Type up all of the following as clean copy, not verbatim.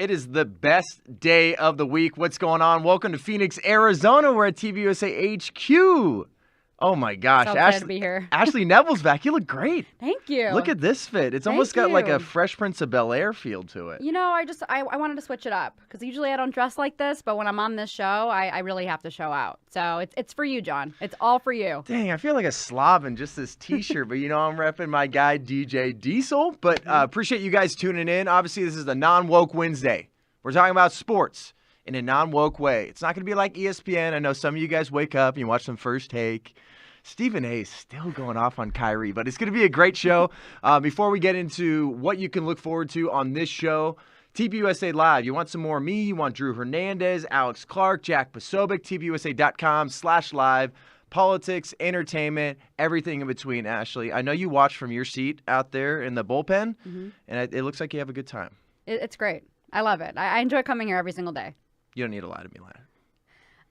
It is the best day of the week. What's going on? Welcome to Phoenix, Arizona. We're at TVUSA HQ. Oh my gosh, So excited to be here. Ashley Neville's back. You look great. Thank you. Look at this fit. It's almost got like a Fresh Prince of Bel-Air feel to it. You know, I wanted to switch it up because usually I don't dress like this, but when I'm on this show, I really have to show out. So it's for you, John. It's all for you. Dang, I feel like a slob in just this t-shirt, but you know I'm repping my guy DJ Diesel. But appreciate you guys tuning in. Obviously, this is the Non-Woke Wednesday. We're talking about sports in a non-woke way. It's not going to be like ESPN. I know some of you guys wake up and you watch some First Take. Stephen A. is still going off on Kyrie, but it's going to be a great show. Before we get into what you can look forward to on this show, TVUSA Live. You want some more of me? You want Drew Hernandez, Alex Clark, Jack Posobiec, TVUSA.com/live. Politics, entertainment, everything in between, Ashley. I know you watch from your seat out there in the bullpen, and it looks like you have a good time. It's great. I love it. I enjoy coming here every single day. You don't need to lie to me, Lana.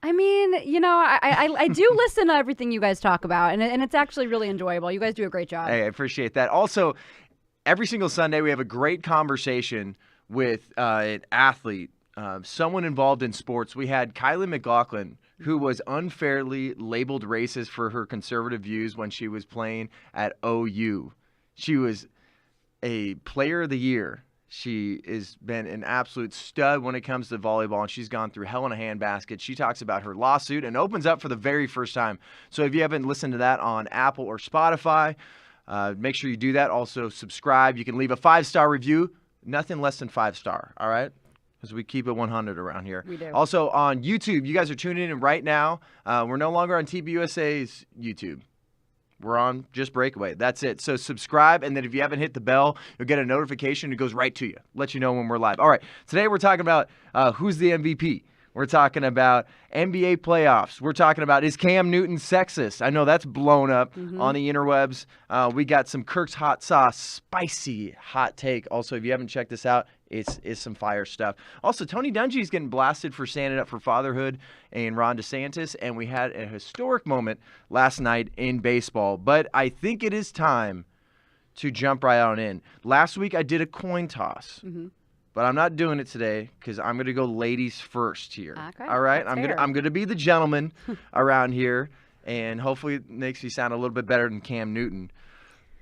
I mean, you know, I do listen to everything you guys talk about, and it's actually really enjoyable. You guys do a great job. Hey, I appreciate that. Also, every single Sunday we have a great conversation with an athlete, someone involved in sports. We had Kylie McLaughlin, who was unfairly labeled racist for her conservative views when she was playing at OU. She was a player of the year. She has been an absolute stud when it comes to volleyball, and she's gone through hell in a handbasket. She talks about her lawsuit and opens up for the very first time. So if you haven't listened to that on Apple or Spotify, make sure you do that. Also, subscribe. You can leave a 5-star review. Nothing less than 5-star, all right? Because we keep it 100 around here. We do. Also, on YouTube, you guys are tuning in right now. We're no longer on TVUSA's YouTube. We're on just Breakaway. That's it. So subscribe, and then if you haven't hit the bell, you'll get a notification. It goes right to you. Let you know when we're live. All right. Today we're talking about who's the MVP. We're talking about NBA playoffs. We're talking about, is Cam Newton sexist? I know that's blown up on the interwebs. We got some Kirk's Hot Sauce, spicy hot take. Also, if you haven't checked this out, it's some fire stuff. Also, Tony Dungy is getting blasted for standing up for fatherhood and Ron DeSantis, and we had a historic moment last night in baseball. But I think it is time to jump right on in. Last week I did a coin toss. But I'm not doing it today because I'm going to go ladies first here. Okay, all right? that's I'm going to be the gentleman around here, and hopefully it makes me sound a little bit better than Cam Newton.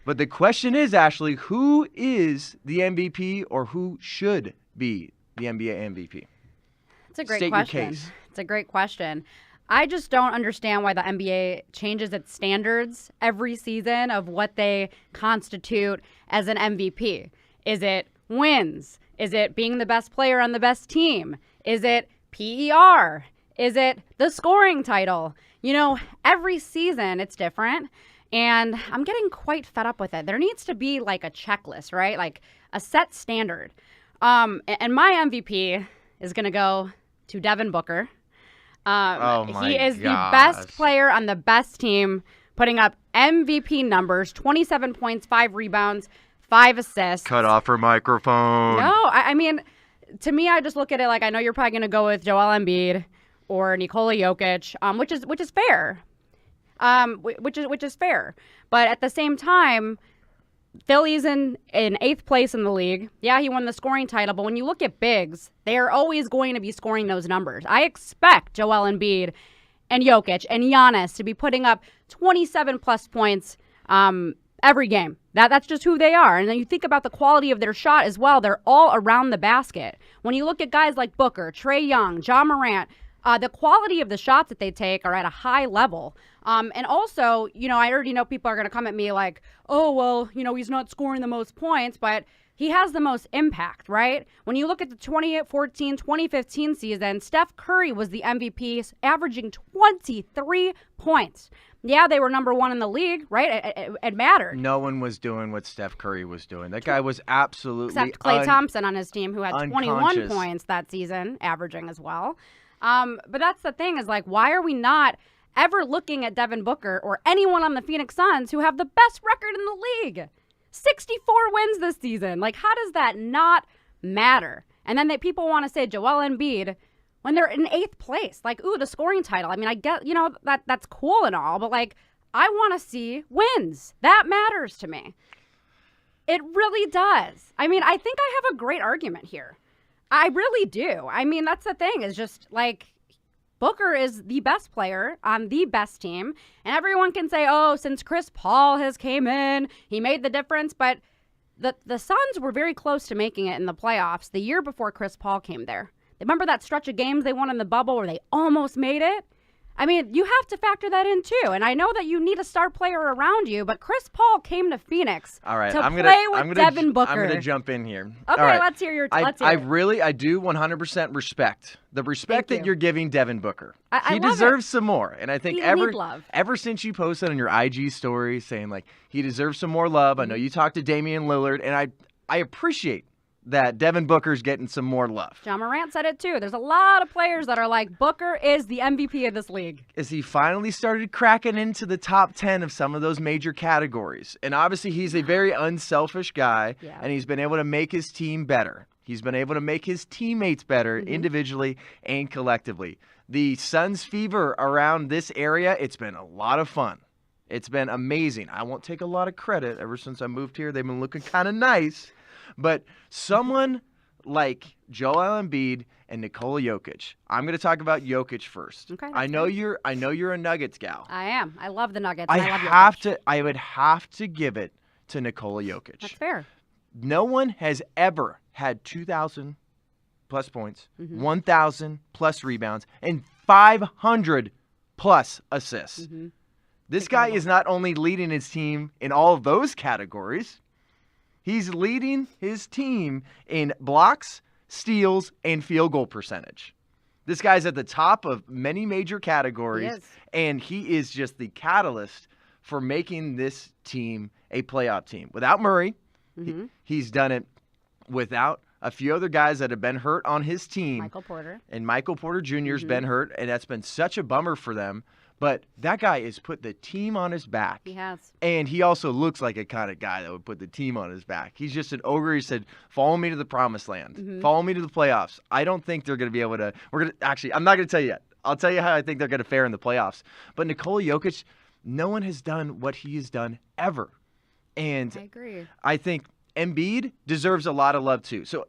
But the question is, Ashley, who is the MVP or who should be the NBA MVP? It's a great State question. your case. It's a great question. I just don't understand why the NBA changes its standards every season of what they constitute as an MVP. Is it wins? Is it being the best player on the best team? Is it PER? Is it the scoring title? You know, every season it's different, and I'm getting quite fed up with it. There needs to be like a checklist, right? Like a set standard. And my MVP is going to go to Devin Booker. He is the best player on the best team, putting up MVP numbers, 27 points, 5 rebounds, 5 assists. Cut off her microphone. No, I mean, to me, I just look at it like I know you're probably going to go with Joel Embiid or Nikola Jokic, which is fair, which is fair. But at the same time, Philly's in 8th place in the league. Yeah, he won the scoring title, but when you look at bigs, they are always going to be scoring those numbers. I expect Joel Embiid and Jokic and Giannis to be putting up 27-plus points every game. That's just who they are. And then you think about the quality of their shot as well. They're all around the basket. When you look at guys like Booker, Trae Young, Ja Morant, the quality of the shots that they take are at a high level. And also, you know, I already know people are going to come at me like, oh, well, you know, he's not scoring the most points, but he has the most impact, right? When you look at the 2014, 2015 season, Steph Curry was the MVP, averaging 23 points. Yeah, they were number 1 in the league, right? It mattered. No one was doing what Steph Curry was doing. That guy was absolutely except Klay Thompson on his team, who had 21 points that season, averaging as well. But that's the thing is, like, why are we not ever looking at Devin Booker or anyone on the Phoenix Suns who have the best record in the league? 64 wins this season. Like, how does that not matter? And then people want to say Joel Embiid when they're in 8th place. Like, ooh, the scoring title. I mean, I get, you know, that's cool and all, but, like, I want to see wins. That matters to me. It really does. I mean, I think I have a great argument here. I really do. I mean, that's the thing, is just like Booker is the best player on the best team. And everyone can say, oh, since Chris Paul has came in, he made the difference. But the Suns were very close to making it in the playoffs the year before Chris Paul came there. Remember that stretch of games they won in the bubble where they almost made it? I mean, you have to factor that in too. And I know that you need a star player around you, but Chris Paul came to Phoenix All right, to I'm play gonna, with Devin Booker. I'm going to jump in here. Okay, All right. let's hear your I it. I do 100% respect the respect Thank that you. you're giving Devin Booker. I He love deserves some more. And I think He needs love. ever since you posted on your IG story saying like he deserves some more love, I know you talked to Damian Lillard, and I appreciate that Devin Booker's getting some more love. John Morant said it too. There's a lot of players that are like, Booker is the MVP of this league. As he finally started cracking into the top 10 of some of those major categories. And obviously he's a very unselfish guy, and he's been able to make his team better. He's been able to make his teammates better individually and collectively. The Suns fever around this area, it's been a lot of fun. It's been amazing. I won't take a lot of credit. Ever since I moved here, they've been looking kind of nice. But someone like Joel Embiid and Nikola Jokic. I'm going to talk about Jokic first. Okay, I know you're a Nuggets gal. I am. I love the Nuggets. I love Jokic. I would have to give it to Nikola Jokic. That's fair. No one has ever had 2,000 plus points, 1,000 plus rebounds, and 500 plus assists. This guy is not only leading his team in all of those categories, he's leading his team in blocks, steals, and field goal percentage. This guy's at the top of many major categories, and he is just the catalyst for making this team a playoff team. Without Murray, he's done it without a few other guys that have been hurt on his team. Michael Porter. And Michael Porter Jr. has been hurt, and that's been such a bummer for them. But that guy has put the team on his back. He has. And he also looks like a kind of guy that would put the team on his back. He's just an ogre. He said, follow me to the promised land. Follow me to the playoffs. I don't think they're going to be able to. I'm not going to tell you yet. I'll tell you how I think they're going to fare in the playoffs. But Nikola Jokic, no one has done what he has done ever. And I agree. I think Embiid deserves a lot of love too. So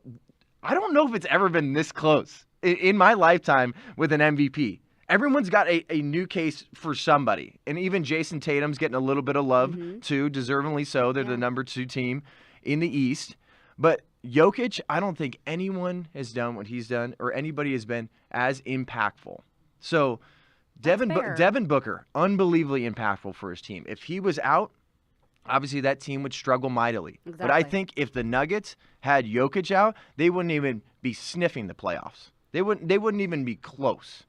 I don't know if it's ever been this close in my lifetime with an MVP. Everyone's got a new case for somebody. And even Jason Tatum's getting a little bit of love, too, deservingly so. They're the number 2 team in the East. But Jokic, I don't think anyone has done what he's done or anybody has been as impactful. So Devin Booker, unbelievably impactful for his team. If he was out, obviously that team would struggle mightily. Exactly. But I think if the Nuggets had Jokic out, they wouldn't even be sniffing the playoffs. They wouldn't even be close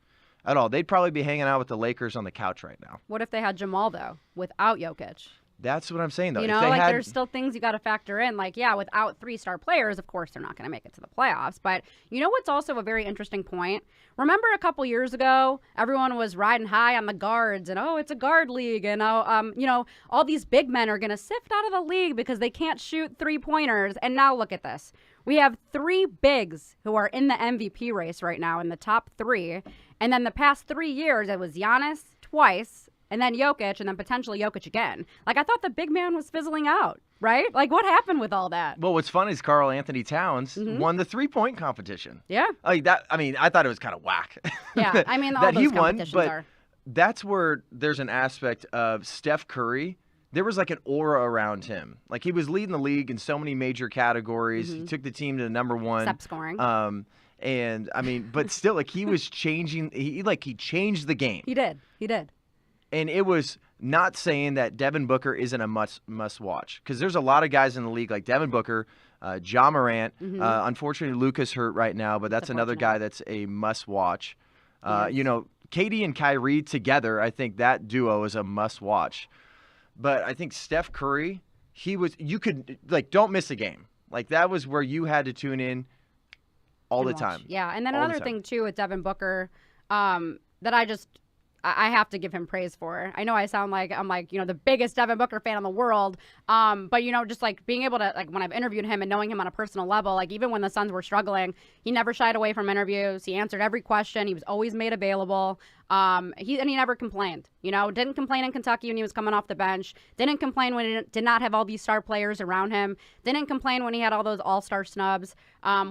at all. They'd probably be hanging out with the Lakers on the couch right now. What if they had Jamal, though, without Jokic? That's what I'm saying, though. You know, there's still things you got to factor in. Like, yeah, without 3-star players, of course, they're not going to make it to the playoffs. But you know what's also a very interesting point? Remember a couple years ago, everyone was riding high on the guards and, oh, it's a guard league. And, all these big men are going to sift out of the league because they can't shoot three-pointers. And now look at this. We have 3 bigs who are in the MVP race right now in the top 3. And then the past 3 years, it was Giannis twice, and then Jokic, and then potentially Jokic again. Like, I thought the big man was fizzling out, right? Like, what happened with all that? Well, what's fun is Karl Anthony Towns won the 3-point competition. Yeah. Like that. I mean, I thought it was kind of whack. Yeah, I mean, all that those he won, competitions but are. that's where there's an aspect of Steph Curry. There was like an aura around him. Like he was leading the league in so many major categories. He took the team to the number 1. Except scoring. And I mean, but still, like he was changing. He changed the game. He did. And it was not saying that Devin Booker isn't a must watch because there's a lot of guys in the league like Devin Booker, John Morant. Unfortunately, Luka's hurt right now, but that's another guy that's a must watch. KD and Kyrie together, I think that duo is a must watch. But I think Steph Curry, don't miss a game. Like that was where you had to tune in all the time. Yeah, and then another thing too with Devin Booker that I have to give him praise for. I know I sound like I'm the biggest Devin Booker fan in the world, but just like being able to, like when I've interviewed him and knowing him on a personal level, like even when the Suns were struggling, he never shied away from interviews. He answered every question. He was always made available. He never complained. Didn't complain in Kentucky when he was coming off the bench. Didn't complain when he did not have all these star players around him. Didn't complain when he had all those all-star snubs,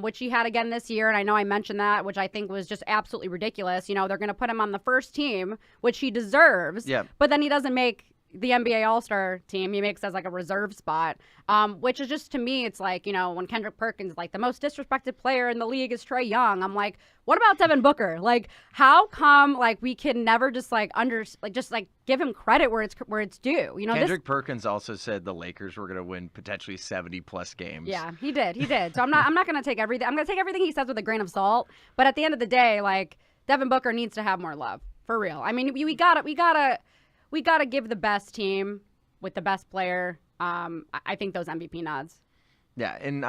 which he had again this year. And I know I mentioned that, which I think was just absolutely ridiculous. They're going to put him on the first team, which he deserves. Yeah. But then he doesn't make the NBA All-Star team. He makes as like a reserve spot, which is just, to me, it's like, when Kendrick Perkins, like, the most disrespected player in the league is Trae Young. I'm like, what about Devin Booker? Like, how come, like, we can never just give him credit where it's due? Kendrick Perkins also said the Lakers were going to win potentially 70+ games. Yeah, he did. So I'm not going to take everything. I'm going to take everything he says with a grain of salt. But at the end of the day, like, Devin Booker needs to have more love, for real. I mean, we gotta give the best team with the best player. I think those MVP nods. Yeah, and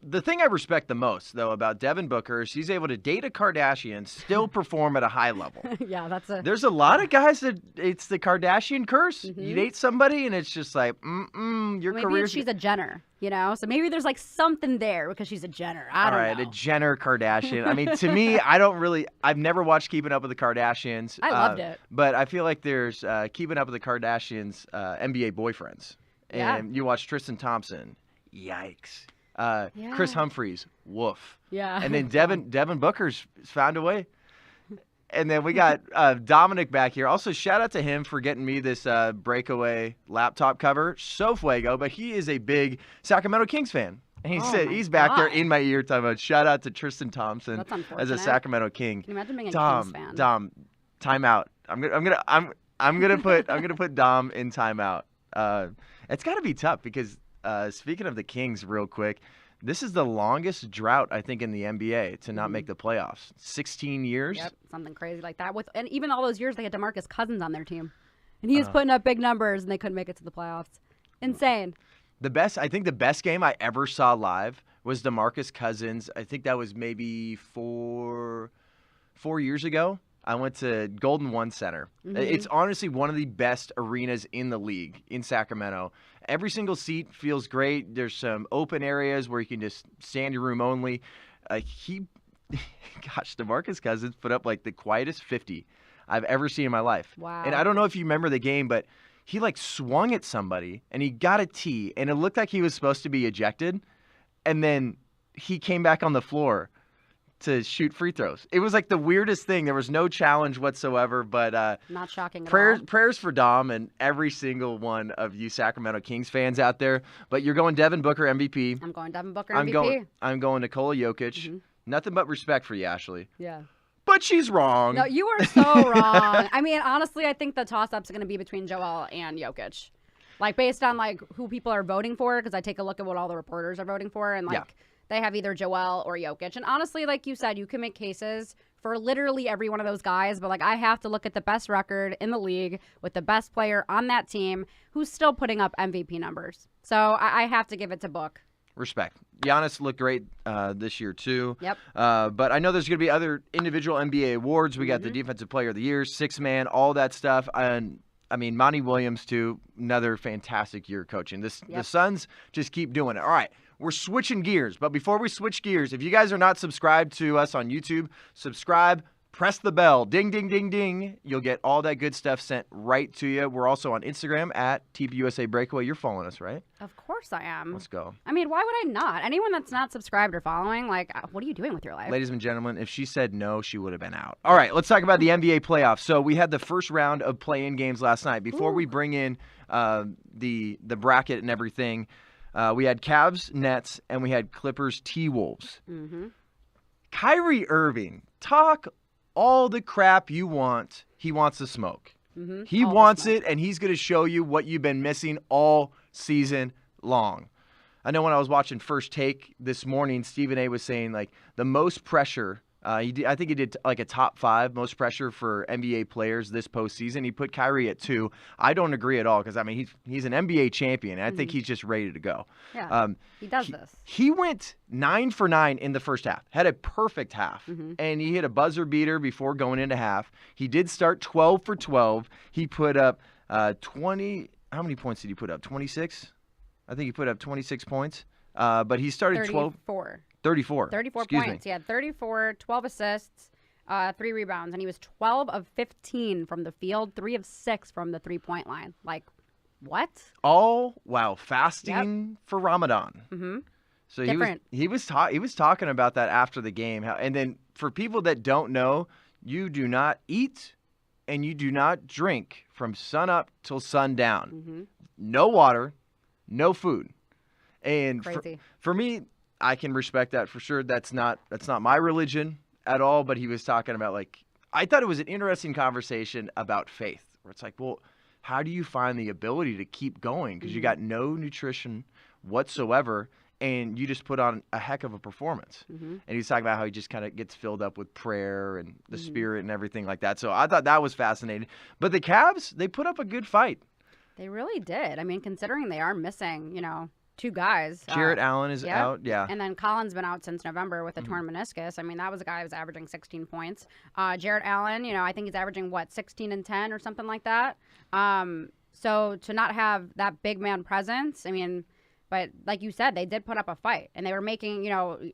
the thing I respect the most, though, about Devin Booker is he's able to date a Kardashian, still perform at a high level. Yeah, There's a lot of guys that it's the Kardashian curse. Mm-hmm. You date somebody, and it's just like, your career. Maybe she's a Jenner, So maybe there's like something there because she's a Jenner. I don't know. All right, a Jenner Kardashian. I mean, to me, I've never watched Keeping Up with the Kardashians. I loved it. But I feel like there's Keeping Up with the Kardashians NBA boyfriends. And you watch Tristan Thompson. Yikes. Chris Humphries, woof. Yeah. And then Devin Booker's found a way. And then we got Dominic back here. Also, shout out to him for getting me this Breakaway laptop cover. So fuego, but he is a big Sacramento Kings fan. And he said he's back there in my ear talking about shout out to Tristan Thompson as a Sacramento King. Can you imagine being a Kings fan? Dom, timeout. I'm gonna put Dom in timeout. It's got to be tough because speaking of the Kings, real quick, this is the longest drought I think in the NBA to not make the playoffs. 16 years. Yep, something crazy like that. And even all those years they had DeMarcus Cousins on their team, and he was putting up big numbers, and they couldn't make it to the playoffs. Insane. I think the best game I ever saw live was DeMarcus Cousins. I think that was maybe 4 years ago. I went to Golden One Center. Mm-hmm. It's honestly one of the best arenas in the league in Sacramento. Every single seat feels great. There's some open areas where you can just stand your room only. DeMarcus Cousins put up like the quietest 50 I've ever seen in my life. Wow. And I don't know if you remember the game, but he like swung at somebody and he got a tee and it looked like he was supposed to be ejected. And then he came back on the floor to shoot free throws. It was like the weirdest thing. There was no challenge whatsoever, but not shocking at all. Prayers for Dom and every single one of you Sacramento Kings fans out there. But you're going Devin Booker MVP. I'm going Devin Booker MVP. I'm going Nikola Jokic. Mm-hmm. Nothing but respect for you, Ashley. Yeah. But she's wrong. No, you are so wrong. I mean, honestly, I think the toss-up's going to be between Joel and Jokic. Like, based on, like, who people are voting for, because I take a look at what all the reporters are voting for, and, like, they have either Joel or Jokic. And honestly, like you said, you can make cases for literally every one of those guys, but, like, I have to look at the best record in the league with the best player on that team who's still putting up MVP numbers. So I have to give it to Book. Respect. Giannis looked great this year, too. Yep. But I know there's going to be other individual NBA awards. We got the Defensive Player of the Year, Sixth Man, all that stuff. And, I mean, Monty Williams, too, another fantastic year coaching. The Suns just keep doing it. All right, we're switching gears. But before we switch gears, if you guys are not subscribed to us on YouTube, subscribe. Press the bell. Ding, ding, ding, ding. You'll get all that good stuff sent right to you. We're also on Instagram at TPUSA Breakaway. You're following us, right? Of course I am. Let's go. I mean, why would I not? Anyone that's not subscribed or following, like, what are you doing with your life? Ladies and gentlemen, if she said no, she would have been out. All right, let's talk about the NBA playoffs. So we had the first round of play-in games last night. Before we bring in the bracket and everything, we had Cavs, Nets, and we had Clippers, T-Wolves. Mm-hmm. Kyrie Irving, talk all the crap you want. He wants the smoke. Mm-hmm. He wants it, and he's going to show you what you've been missing all season long. I know when I was watching First Take this morning, Stephen A. was saying, like, the most pressure, I think he did like a top 5 most pressure for NBA players this postseason. He put Kyrie at 2. I don't agree at all because, I mean, he's an NBA champion, and I think he's just ready to go. Yeah, he does this. He went 9 for 9 in the first half, had a perfect half, and he hit a buzzer beater before going into half. He did start 12 for 12. He put up 20 – how many points did he put up? 26? I think he put up 26 points. But he started 34. 34. 34 Excuse points. me. He had 34, 12 assists. 3 rebounds, and he was 12 of 15 from the field, 3 of 6 from the 3-point line. Like, what? All while fasting for Ramadan. Mm-hmm. So Different. he was talking about that after the game. And then for people that don't know, you do not eat and you do not drink from sun up till sundown. Mm-hmm. No water, no food. And Crazy. For me, I can respect that for sure. That's not my religion at all. But he was talking about, like, I thought it was an interesting conversation about faith, where it's like, well, how do you find the ability to keep going? Because you got no nutrition whatsoever, and you just put on a heck of a performance. And he's talking about how he just kind of gets filled up with prayer and the spirit and everything like that. So I thought that was fascinating. But the Cavs, they put up a good fight. They really did. I mean, considering they are missing, 2 guys. Jarrett Allen is out, yeah. And then Collins been out since November with a torn meniscus. I mean, that was a guy who was averaging 16 points. Jarrett Allen, I think he's averaging, 16 and 10 or something like that. So to not have that big man presence, I mean, but like you said, they did put up a fight, and they were making,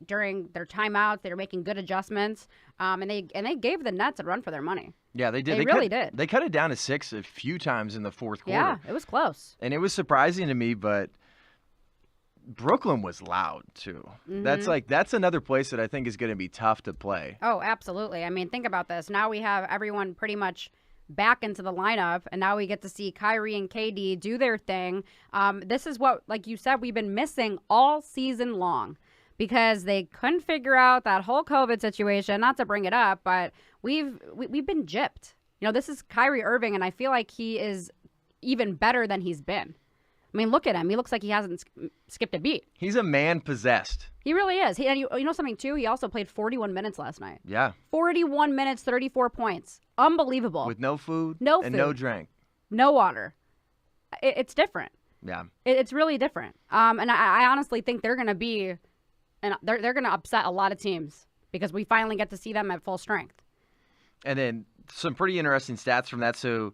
during their timeouts, they were making good adjustments, and they gave the Nets a run for their money. Yeah, they did. They really did. They cut it down to 6 a few times in the fourth quarter. Yeah, it was close. And it was surprising to me, but Brooklyn was loud too. That's another place that I think is going to be tough to play. Oh, absolutely. I mean, think about this. Now we have everyone pretty much back into the lineup, and now we get to see Kyrie and KD do their thing. This is what, like you said, we've been missing all season long, because they couldn't figure out that whole COVID situation. Not to bring it up, but we've been gypped. This is Kyrie Irving, and I feel like he is even better than he's been. I mean, look at him. He looks like he hasn't skipped a beat. He's a man possessed. He really is. And you know something, too? He also played 41 minutes last night. Yeah. 41 minutes, 34 points. Unbelievable. With no food and no drink. No water. It's different. Yeah. It's really different. And I honestly think they're going to be, and they're going to upset a lot of teams, because we finally get to see them at full strength. And then some pretty interesting stats from that. So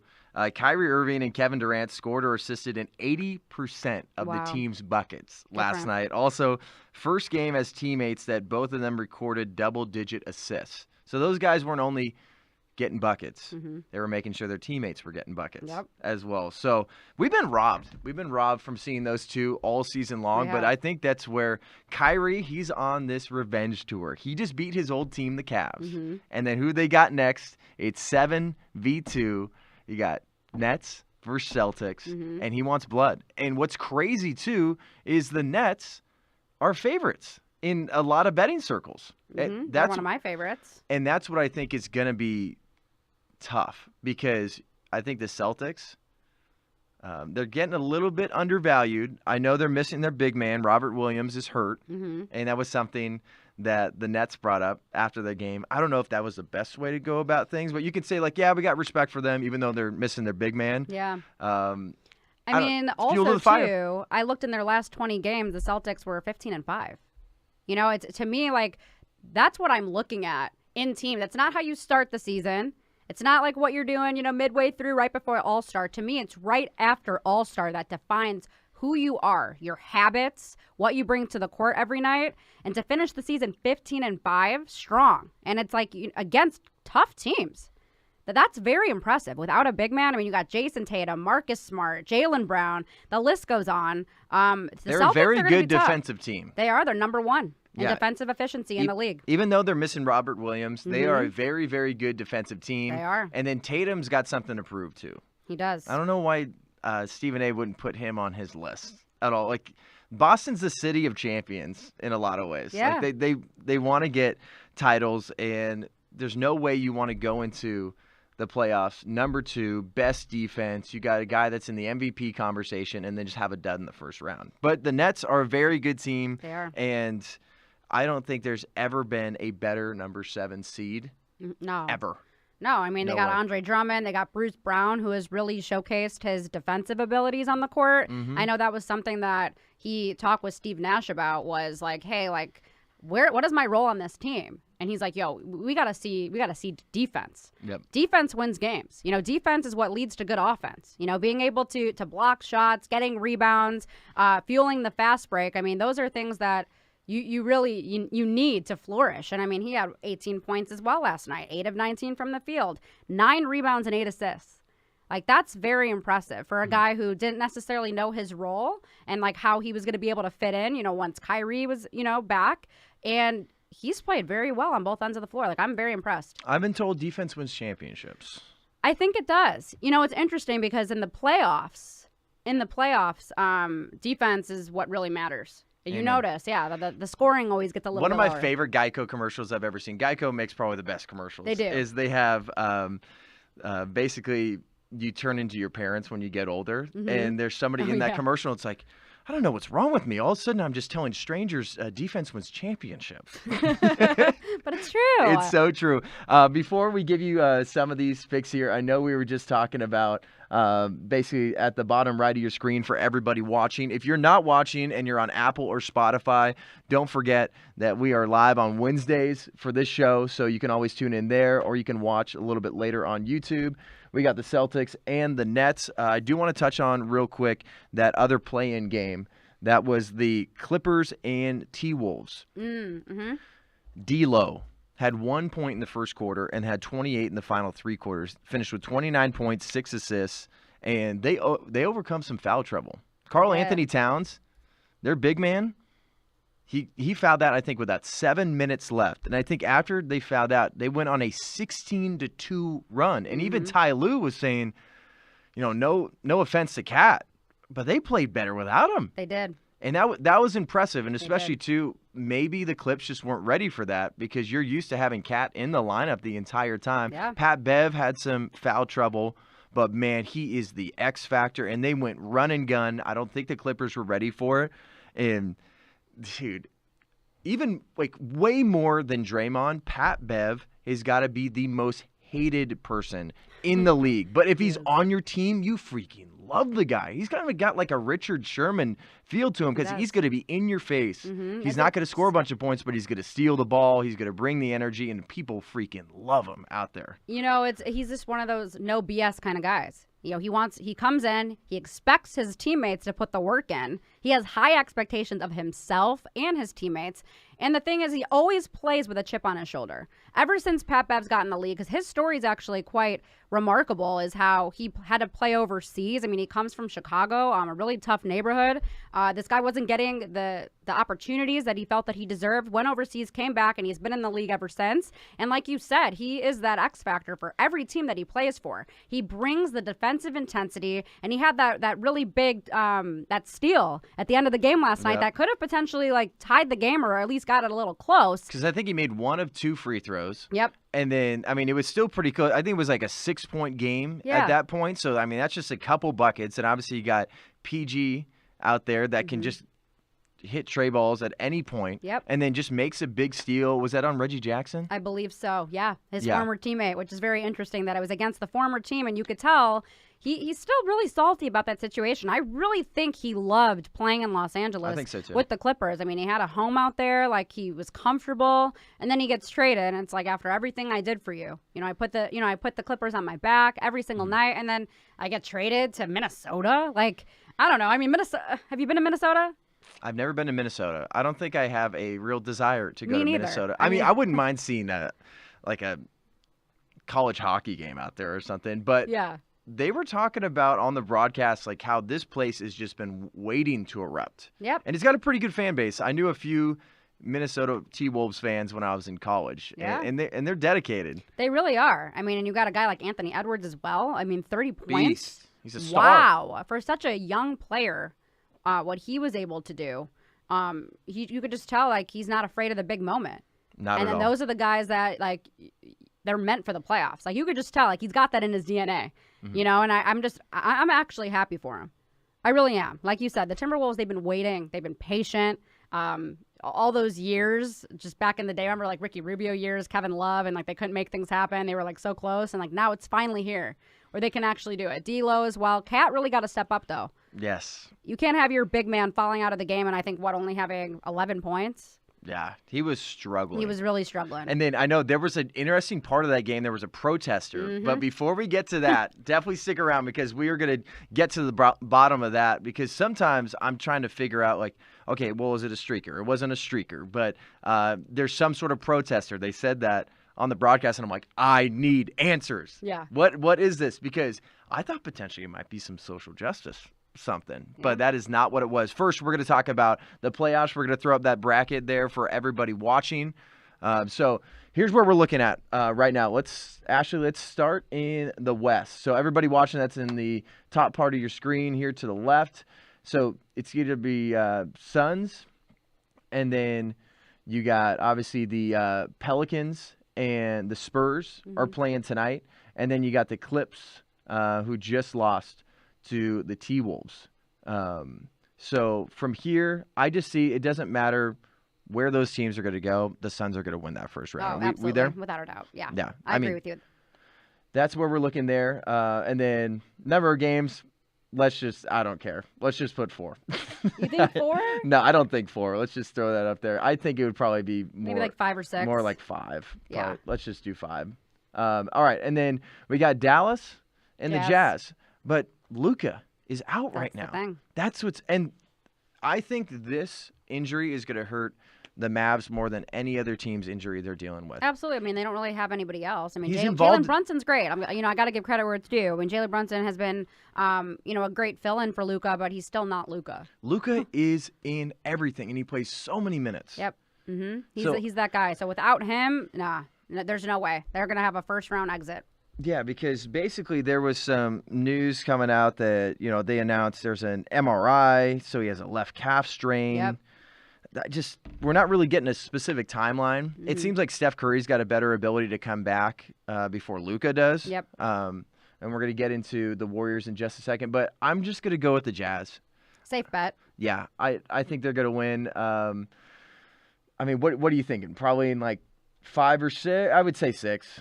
Kyrie Irving and Kevin Durant scored or assisted in 80% of the team's buckets last night. Also, first game as teammates that both of them recorded double-digit assists. So those guys weren't only getting buckets. They were making sure their teammates were getting buckets as well. So we've been robbed. We've been robbed from seeing those two all season long. But I think that's where Kyrie, he's on this revenge tour. He just beat his old team, the Cavs. And then who they got next? It's 7v2. You got Nets versus Celtics, and he wants blood. And what's crazy, too, is the Nets are favorites in a lot of betting circles. That's one of my favorites. And that's what I think is going to be tough, because I think the Celtics, they're getting a little bit undervalued. I know they're missing their big man. Robert Williams is hurt, and that was something that the Nets brought up after the game. I don't know if that was the best way to go about things, but you could say, like, yeah, we got respect for them, even though they're missing their big man. Yeah. I mean, also, too, I looked in their last 20 games, the Celtics were 15-5. It's, to me, like, that's what I'm looking at in team. That's not how you start the season. It's not like what you're doing, midway through, right before All-Star. To me, it's right after All-Star that defines who you are, your habits, what you bring to the court every night, and to finish the season 15-5 strong. And it's like against tough teams. That's very impressive. Without a big man, I mean, you got Jason Tatum, Marcus Smart, Jaylen Brown. The list goes on. They're a very good defensive team. They are. They're number one in defensive efficiency in the league. Even though they're missing Robert Williams, they are a very, very good defensive team. They are. And then Tatum's got something to prove, too. He does. I don't know why Stephen A. wouldn't put him on his list at all. Like, Boston's the city of champions in a lot of ways. Yeah. Like, they want to get titles, and there's no way you want to go into the playoffs number 2, best defense. You got a guy that's in the MVP conversation, and then just have a dud in the first round. But the Nets are a very good team. They are. And I don't think there's ever been a better number 7 seed. No. Ever. No, I mean, they got Andre Drummond. They got Bruce Brown, who has really showcased his defensive abilities on the court. I know that was something that he talked with Steve Nash about, was like, hey, like, what is my role on this team? And he's like, yo, we gotta see defense. Yep. Defense wins games. Defense is what leads to good offense. Being able to block shots, getting rebounds, fueling the fast break. I mean, those are things that you really you need to flourish. And I mean, he had 18 points as well last night, 8 of 19 from the field, 9 rebounds and 8 assists. Like, that's very impressive for a guy who didn't necessarily know his role and like how he was going to be able to fit in, once Kyrie was, back. And he's played very well on both ends of the floor. Like, I'm very impressed. I've been told defense wins championships. I think it does. It's interesting because in the playoffs, defense is what really matters. You notice, the scoring always gets a little bit One of my lower. favorite Geico commercials I've ever seen. Geico makes probably the best commercials. They do. Is they have basically you turn into your parents when you get older, and there's somebody in that commercial. It's like, I don't know what's wrong with me. All of a sudden, I'm just telling strangers defense wins championships. But it's true. It's so true. Before we give you some of these picks here, I know we were just talking about basically at the bottom right of your screen for everybody watching. If you're not watching and you're on Apple or Spotify, don't forget that we are live on Wednesdays for this show, so you can always tune in there, or you can watch a little bit later on YouTube. We got the Celtics and the Nets. I do want to touch on real quick that other play-in game. That was the Clippers and T-Wolves. D'Lo had 1 point in the first quarter and had 28 in the final 3 quarters. Finished with 29 points, 6 assists, and they overcome some foul trouble. Karl Anthony Towns, their big man, he fouled out, I think, with about 7 minutes left. And I think after they fouled out, they went on a 16-2 run. And even Ty Lue was saying, no offense to Cat, but they played better without him. They did. And that was impressive. And especially, too, maybe the Clips just weren't ready for that because you're used to having Cat in the lineup the entire time. Yeah. Pat Bev had some foul trouble, but, man, he is the X factor. And they went run and gun. I don't think the Clippers were ready for it. And dude, even like way more than Draymond, Pat Bev has got to be the most hated person in the league. But if he's on your team, you freaking love the guy. He's kind of got like a Richard Sherman feel to him because he's going to be in your face. He's not going to score a bunch of points, but he's going to steal the ball. He's going to bring the energy, and people freaking love him out there. He's just one of those no BS kind of guys. He comes in, he expects his teammates to put the work in. He has high expectations of himself and his teammates. And the thing is, he always plays with a chip on his shoulder. Ever since Pat Bev's gotten in the league, because his story is actually quite remarkable, is how he had to play overseas. I mean, he comes from Chicago, a really tough neighborhood. This guy wasn't getting the opportunities that he felt that he deserved, went overseas, came back, and he's been in the league ever since. And like you said, he is that X factor for every team that he plays for. He brings the defensive intensity, and he had that really big that steal at the end of the game last night that could have potentially tied the game or at least got it a little close. Because I think he made 1 of 2 free throws. Yep. And then, I mean, it was still pretty close. I think it was like a 6-point game at that point. So, I mean, that's just a couple buckets. And obviously, you got PG out there that can just hit tray balls at any point. Yep. And then just makes a big steal. Was that on Reggie Jackson? I believe so, yeah. His former teammate, which is very interesting that it was against the former team. And you could tell he's still really salty about that situation. I really think he loved playing in Los Angeles. I think so too. With the Clippers. I mean, he had a home out there, he was comfortable, and then he gets traded, and it's like, after everything I did for you, I put the Clippers on my back every single night, and then I get traded to Minnesota. I don't know. I mean, Minnesota. Have you been to Minnesota? I've never been to Minnesota. I don't think I have a real desire to go to neither. Minnesota. I mean, I wouldn't mind seeing a college hockey game out there or something, but yeah. They were talking about on the broadcast how this place has just been waiting to erupt. Yep. And it's got a pretty good fan base. I knew a few Minnesota T-Wolves fans when I was in college. Yeah. And they're dedicated. They really are. I mean, and you got a guy like Anthony Edwards as well. I mean, 30 points. Beast. He's a star. Wow. For such a young player, what he was able to do, you could just tell he's not afraid of the big moment. Not at all. And then those are the guys that they're meant for the playoffs. You could just tell he's got that in his DNA. And I'm actually happy for him. I really am. Like you said, the Timberwolves, they've been waiting. They've been patient. All those years, just back in the day, I remember Ricky Rubio years, Kevin Love, and they couldn't make things happen. They were so close, and now it's finally here where they can actually do it. D'Lo as well. Cat really got to step up though. Yes. You can't have your big man falling out of the game, and I think only having 11 points. Yeah, he was struggling. He was really struggling. And then I know there was an interesting part of that game. There was a protester. But before we get to that, definitely stick around because we are going to get to the bottom of that. Because sometimes I'm trying to figure out, like, okay, well, was it a streaker? It wasn't a streaker. But there's some sort of protester. They said that on the broadcast, and I'm like, I need answers. Yeah. What is this? Because I thought potentially it might be some social justice something, but that is not what it was. First, we're going to talk about the playoffs. We're going to throw up that bracket there for everybody watching. So here's where we're looking at right now. Let's start in the West. So everybody watching, that's in the top part of your screen here to the left. So it's going to be Suns, and then you got obviously the Pelicans and the Spurs are playing tonight, and then you got the Clips who just lost to the T-Wolves. So from here, I just see it doesn't matter where those teams are going to go. The Suns are going to win that first round. Oh, absolutely. We there? Without a doubt. Yeah. Yeah. I agree with you. That's where we're looking there. And then number of games, I don't care. Let's just put 4. You think 4? No, I don't think 4. Let's just throw that up there. I think it would probably be more. Maybe like 5 or 6. More like 5. Yeah. Probably. Let's just do 5. All right. And then we got Dallas and the Jazz. But Luka is out right now. That's the thing. That's and I think this injury is going to hurt the Mavs more than any other team's injury they're dealing with. Absolutely. I mean, they don't really have anybody else. I mean, He's involved. Jalen Brunson's great. I got to give credit where it's due. I mean, Jalen Brunson has been, a great fill-in for Luka, but he's still not Luka. Luka is in everything, and he plays so many minutes. Yep. He's that guy. So without him, there's no way. They're going to have a first-round exit. Yeah, because basically there was some news coming out that, they announced there's an MRI, so he has a left calf strain. Yep. We're not really getting a specific timeline. It seems like Steph Curry's got a better ability to come back before Luka does. Yep. And we're going to get into the Warriors in just a second, but I'm just going to go with the Jazz. Safe bet. Yeah, I think they're going to win. I mean, what are you thinking? Probably in like 5 or 6? I would say 6.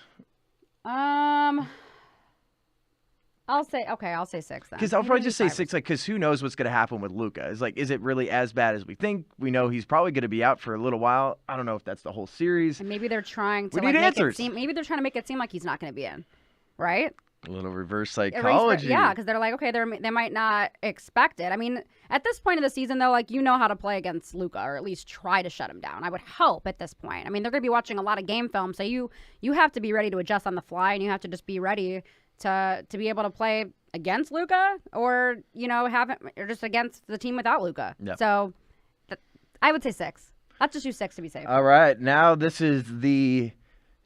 I'll say 6 then. Because I'll probably just say 5 6, because who knows what's going to happen with Luka? Is it really as bad as we think? We know he's probably going to be out for a little while. I don't know if that's the whole series. And maybe they're trying to make it seem. Maybe they're trying to make it seem like he's not going to be in, right? A little reverse psychology. Yeah, because they're like, okay, they might not expect it. I mean, at this point of the season, though, like, how to play against Luka, or at least try to shut him down. I would hope at this point. I mean, they're going to be watching a lot of game film, so you have to be ready to adjust on the fly, and you have to just be ready to be able to play against Luka, or or just against the team without Luka. Yep. So I would say 6. Let's just do 6 to be safe. All right, now this is the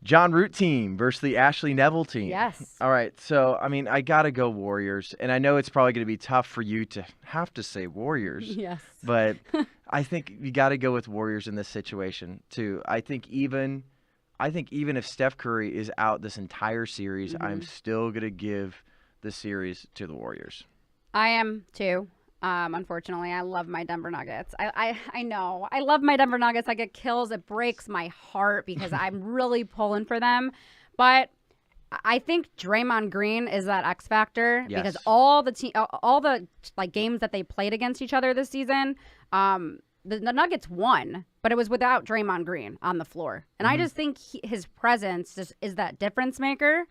John Root team versus the Ashley Neville team. Yes. All right, so, I mean, I got to go Warriors, and I know it's probably going to be tough for you to have to say Warriors. Yes. But I think you got to go with Warriors in this situation, too. I think even if Steph Curry is out this entire series, I'm still going to give the series to the Warriors. I am, too. Unfortunately, I love my Denver Nuggets. I know. I love my Denver Nuggets. I get kills. It breaks my heart because I'm really pulling for them. But I think Draymond Green is that X factor because all the games that they played against each other this season, the Nuggets won, but it was without Draymond Green on the floor. And I just think his presence is that difference maker.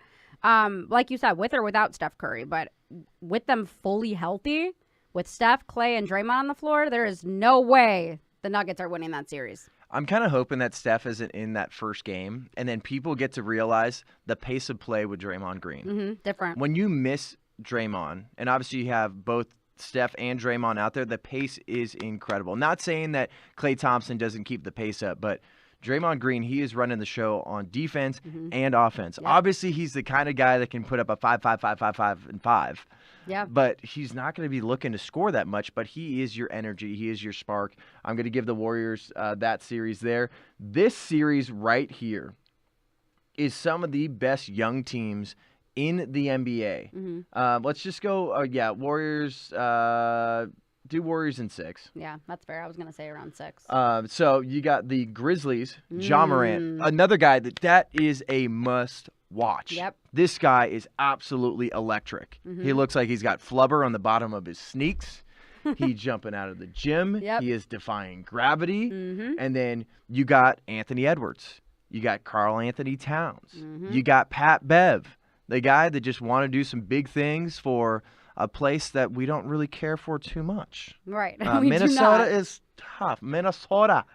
Like you said, with or without Steph Curry, but with them fully healthy, with Steph, Clay, and Draymond on the floor, there is no way the Nuggets are winning that series. I'm kind of hoping that Steph isn't in that first game, and then people get to realize the pace of play with Draymond Green. Different. When you miss Draymond, and obviously you have both Steph and Draymond out there, the pace is incredible. Not saying that Klay Thompson doesn't keep the pace up, but Draymond Green, he is running the show on defense and offense. Yep. Obviously, he's the kind of guy that can put up a 5, 5, 5, 5, 5, and 5. Yeah. But he's not going to be looking to score that much, but he is your energy. He is your spark. I'm going to give the Warriors that series there. This series right here is some of the best young teams in the NBA. Let's just go, Warriors. Do Warriors in 6. Yeah, that's fair. I was going to say around 6. So you got the Grizzlies, Ja Morant, another guy that is a must watch. Yep. This guy is absolutely electric. He looks like he's got flubber on the bottom of his sneaks. He's jumping out of the gym. Yep. He is defying gravity. Mm-hmm. And then you got Anthony Edwards. You got Karl Anthony Towns. Mm-hmm. You got Pat Bev, the guy that just want to do some big things for a place that we don't really care for too much. Right. Minnesota is tough. Minnesota.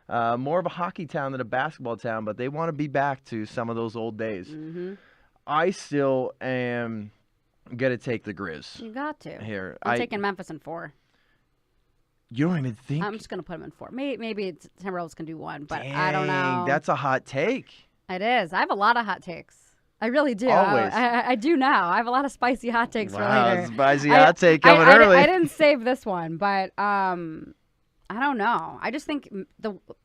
More of a hockey town than a basketball town, but they want to be back to some of those old days. Mm-hmm. I still am going to take the Grizz. You got to. Here. I'm taking Memphis in 4. You don't even think? I'm just going to put them in 4. Maybe Timberwolves can do 1, but Dang, I don't know. That's a hot take. It is. I have a lot of hot takes. I really do. Always. I do now. I have a lot of spicy hot takes for later. Spicy hot take coming early. I didn't save this one, but I don't know. I just think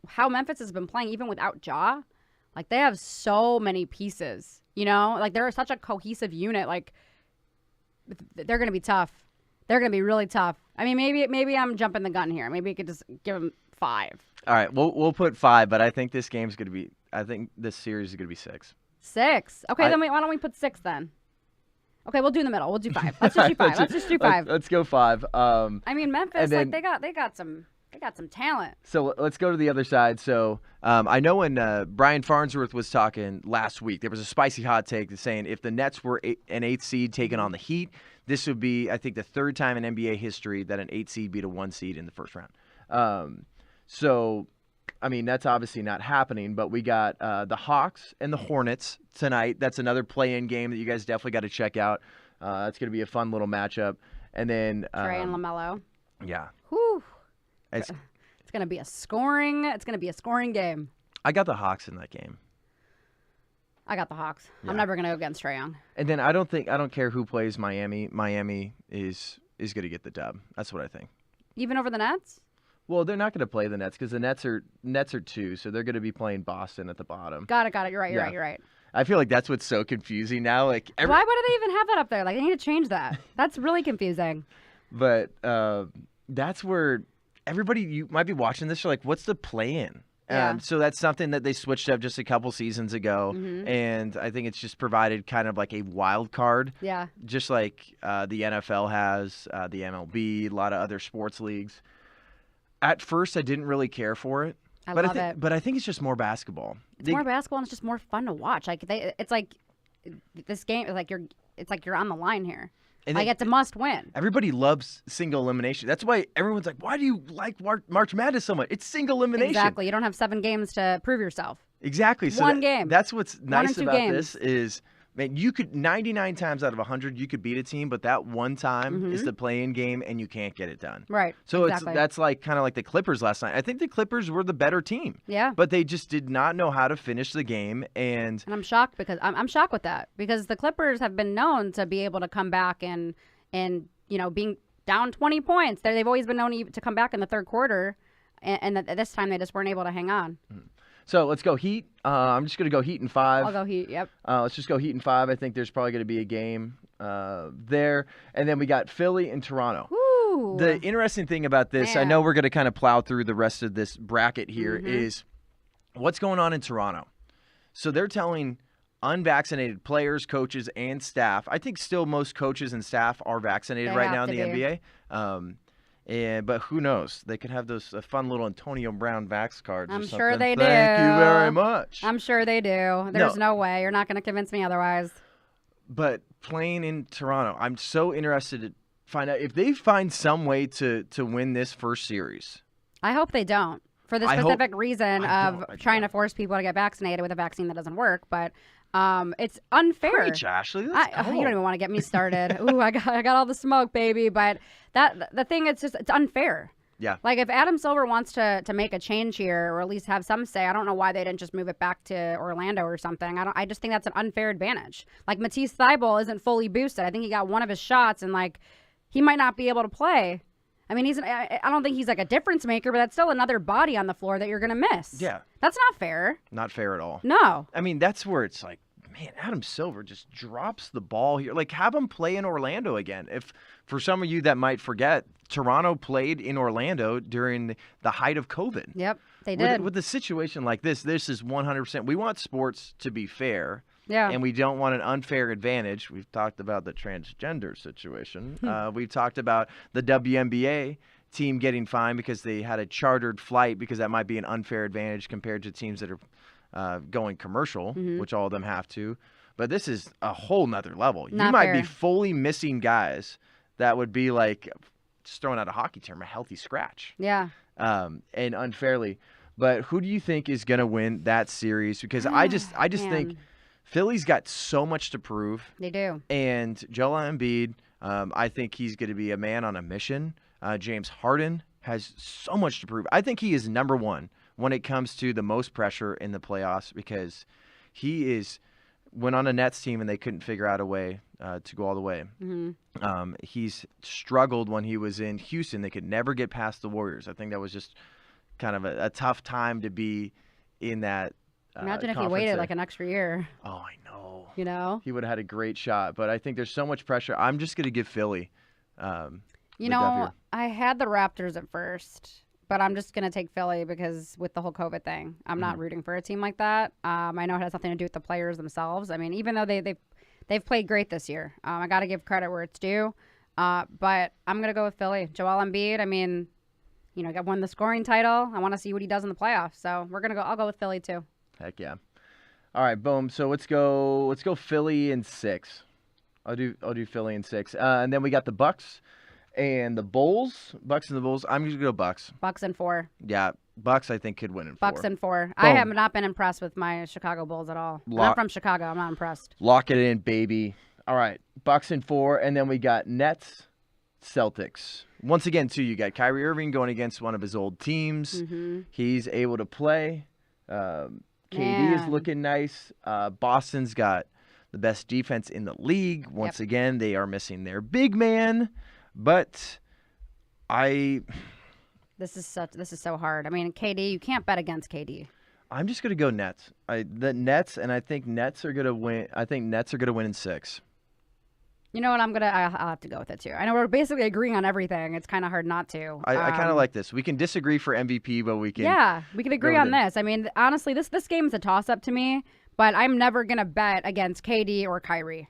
how Memphis has been playing, even without Ja, like they have so many pieces. You know, like they're such a cohesive unit. Like they're going to be tough. They're going to be really tough. I mean, maybe I'm jumping the gun here. Maybe you could just give them 5. All right, we'll put 5, but I think this game's going to be. I think this series is going to be 6. 6. Okay, then why don't we put 6 then? Okay, we'll do in the middle. We'll do 5. Let's just do 5. Let's just do 5. Let's go 5. I mean, Memphis, like they got some talent. So let's go to the other side. So I know when Brian Farnsworth was talking last week, there was a spicy hot take saying if the Nets were an 8th seed taking on the Heat, this would be, I think, the 3rd time in NBA history that an 8 seed beat a 1 seed in the first round. So, I mean, that's obviously not happening, but we got the Hawks and the Hornets tonight. That's another play-in game that you guys definitely got to check out. It's going to be a fun little matchup. And then Trey and LaMelo. Yeah. Whew. It's going to be a scoring. It's going to be a scoring game. I got the Hawks in that game. I got the Hawks. Yeah. I'm never going to go against Trae Young. And then I don't care who plays Miami. Miami is going to get the dub. That's what I think. Even over the Nets? Well, they're not going to play the Nets because the Nets are 2, so they're going to be playing Boston at the bottom. Got it. You're right. You're right. I feel like that's what's so confusing now. Like, why would they even have that up there? Like, they need to change that. That's really confusing. But that's where everybody, you might be watching this, you're like, what's the play-in? Yeah. So that's something that they switched up just a couple seasons ago, and I think it's just provided kind of like a wild card. Yeah. Just like the NFL has, the MLB, a lot of other sports leagues. At first, I didn't really care for it. I love it. But I think it's just more basketball. It's more basketball, and it's just more fun to watch. Like it's like this game is like you're on the line here. And like it's a must win. Everybody loves single elimination. That's why everyone's like, why do you like March Madness so much? It's single elimination. Exactly. You don't have 7 games to prove yourself. Exactly. So One game. That's what's nice about games. this is, man, you could 99 times out of 100 you could beat a team, but that one time is the play-in game and you can't get it done. Right. So exactly. that's like kind of like the Clippers last night. I think the Clippers were the better team. Yeah. But they just did not know how to finish the game, and I'm shocked because I'm shocked with that because the Clippers have been known to be able to come back and being down 20 points. They've always been known to come back in the third quarter, and this time they just weren't able to hang on. So let's go Heat. I'm just going to go Heat in 5. I'll go Heat, yep. Let's just go Heat in 5. I think there's probably going to be a game there. And then we got Philly and Toronto. Ooh. The interesting thing about this, I know we're going to kind of plow through the rest of this bracket here, is what's going on in Toronto. So they're telling unvaccinated players, coaches, and staff. I think still most coaches and staff are vaccinated right now in the NBA. But who knows? They could have those fun little Antonio Brown vax cards. I'm or sure they do. Thank you very much. I'm sure they do. There's no way. You're not going to convince me otherwise. But playing in Toronto, I'm so interested to find out if they find some way to win this first series. I hope they don't. For the specific reason of trying to force people to get vaccinated with a vaccine that doesn't work. But it's unfair. Preach, Ashley. Let's go. You don't even want to get me started. Ooh, I got all the smoke, baby. But the thing, it's unfair. Yeah. Like if Adam Silver wants to make a change here, or at least have some say, I don't know why they didn't just move it back to Orlando or something. I just think that's an unfair advantage. Like Matisse Thybulle isn't fully boosted. I think he got one of his shots, and like he might not be able to play. I mean, I don't think he's like a difference maker, but that's still another body on the floor that you're going to miss. Yeah. That's not fair. Not fair at all. No. I mean, that's where it's like, man, Adam Silver just drops the ball here. Like, have him play in Orlando again. If for some of you that might forget, Toronto played in Orlando during the height of COVID. Yep, they did. With a situation like this is 100%. We want sports to be fair. Yeah. And we don't want an unfair advantage. We've talked about the transgender situation. We've talked about the WNBA team getting fined because they had a chartered flight, because that might be an unfair advantage compared to teams that are going commercial, which all of them have to. But this is a whole nother level. Not you might fair. be fully missing guys that would be like, just throwing out a hockey term, a healthy scratch. Yeah. And unfairly. But who do you think is going to win that series? Because I just think Philly's got so much to prove. They do. And Joel Embiid, I think he's going to be a man on a mission. James Harden has so much to prove. I think he is number one when it comes to the most pressure in the playoffs, because he went on a Nets team and they couldn't figure out a way to go all the way. He's struggled when he was in Houston. They could never get past the Warriors. I think that was just kind of a tough time to be in that Imagine if he conference waited there. like an extra year. Oh, I know. You know? He would have had a great shot. But I think there's so much pressure. I'm just going to give Philly You the dub know, here. I had the Raptors at first, but I'm just going to take Philly because with the whole COVID thing, I'm not rooting for a team like that. I know it has nothing to do with the players themselves. I mean, even though they've played great this year, I got to give credit where it's due. But I'm going to go with Philly. Joel Embiid, I mean, you know, got won the scoring title. I want to see what he does in the playoffs. So I'll go with Philly too. Heck yeah. All right, boom. So let's go Philly in 6. I'll do Philly in 6. And then we got the Bucks and the Bulls. Bucks and the Bulls. I'm just going to go Bucks. Bucks in 4. Yeah, Bucks I think could win in 4. Bucks in 4. I have not been impressed with my Chicago Bulls at all. I'm from Chicago. I'm not impressed. Lock it in, baby. All right, Bucks in 4, and then we got Nets, Celtics. Once again, too, you got Kyrie Irving going against one of his old teams. He's able to play. KD is looking nice. Boston's got the best defense in the league. Once again, they are missing their big man. But this is so hard. I mean, KD, you can't bet against KD. I'm just gonna go Nets. The Nets, and I think Nets are gonna win. I think Nets are gonna win in 6. You know what? I'll have to go with it too. I know we're basically agreeing on everything. It's kind of hard not to. I kind of like this. We can disagree for MVP, but we can. Yeah, we can agree on this. I mean, honestly, this game is a toss-up to me, but I'm never going to bet against KD or Kyrie.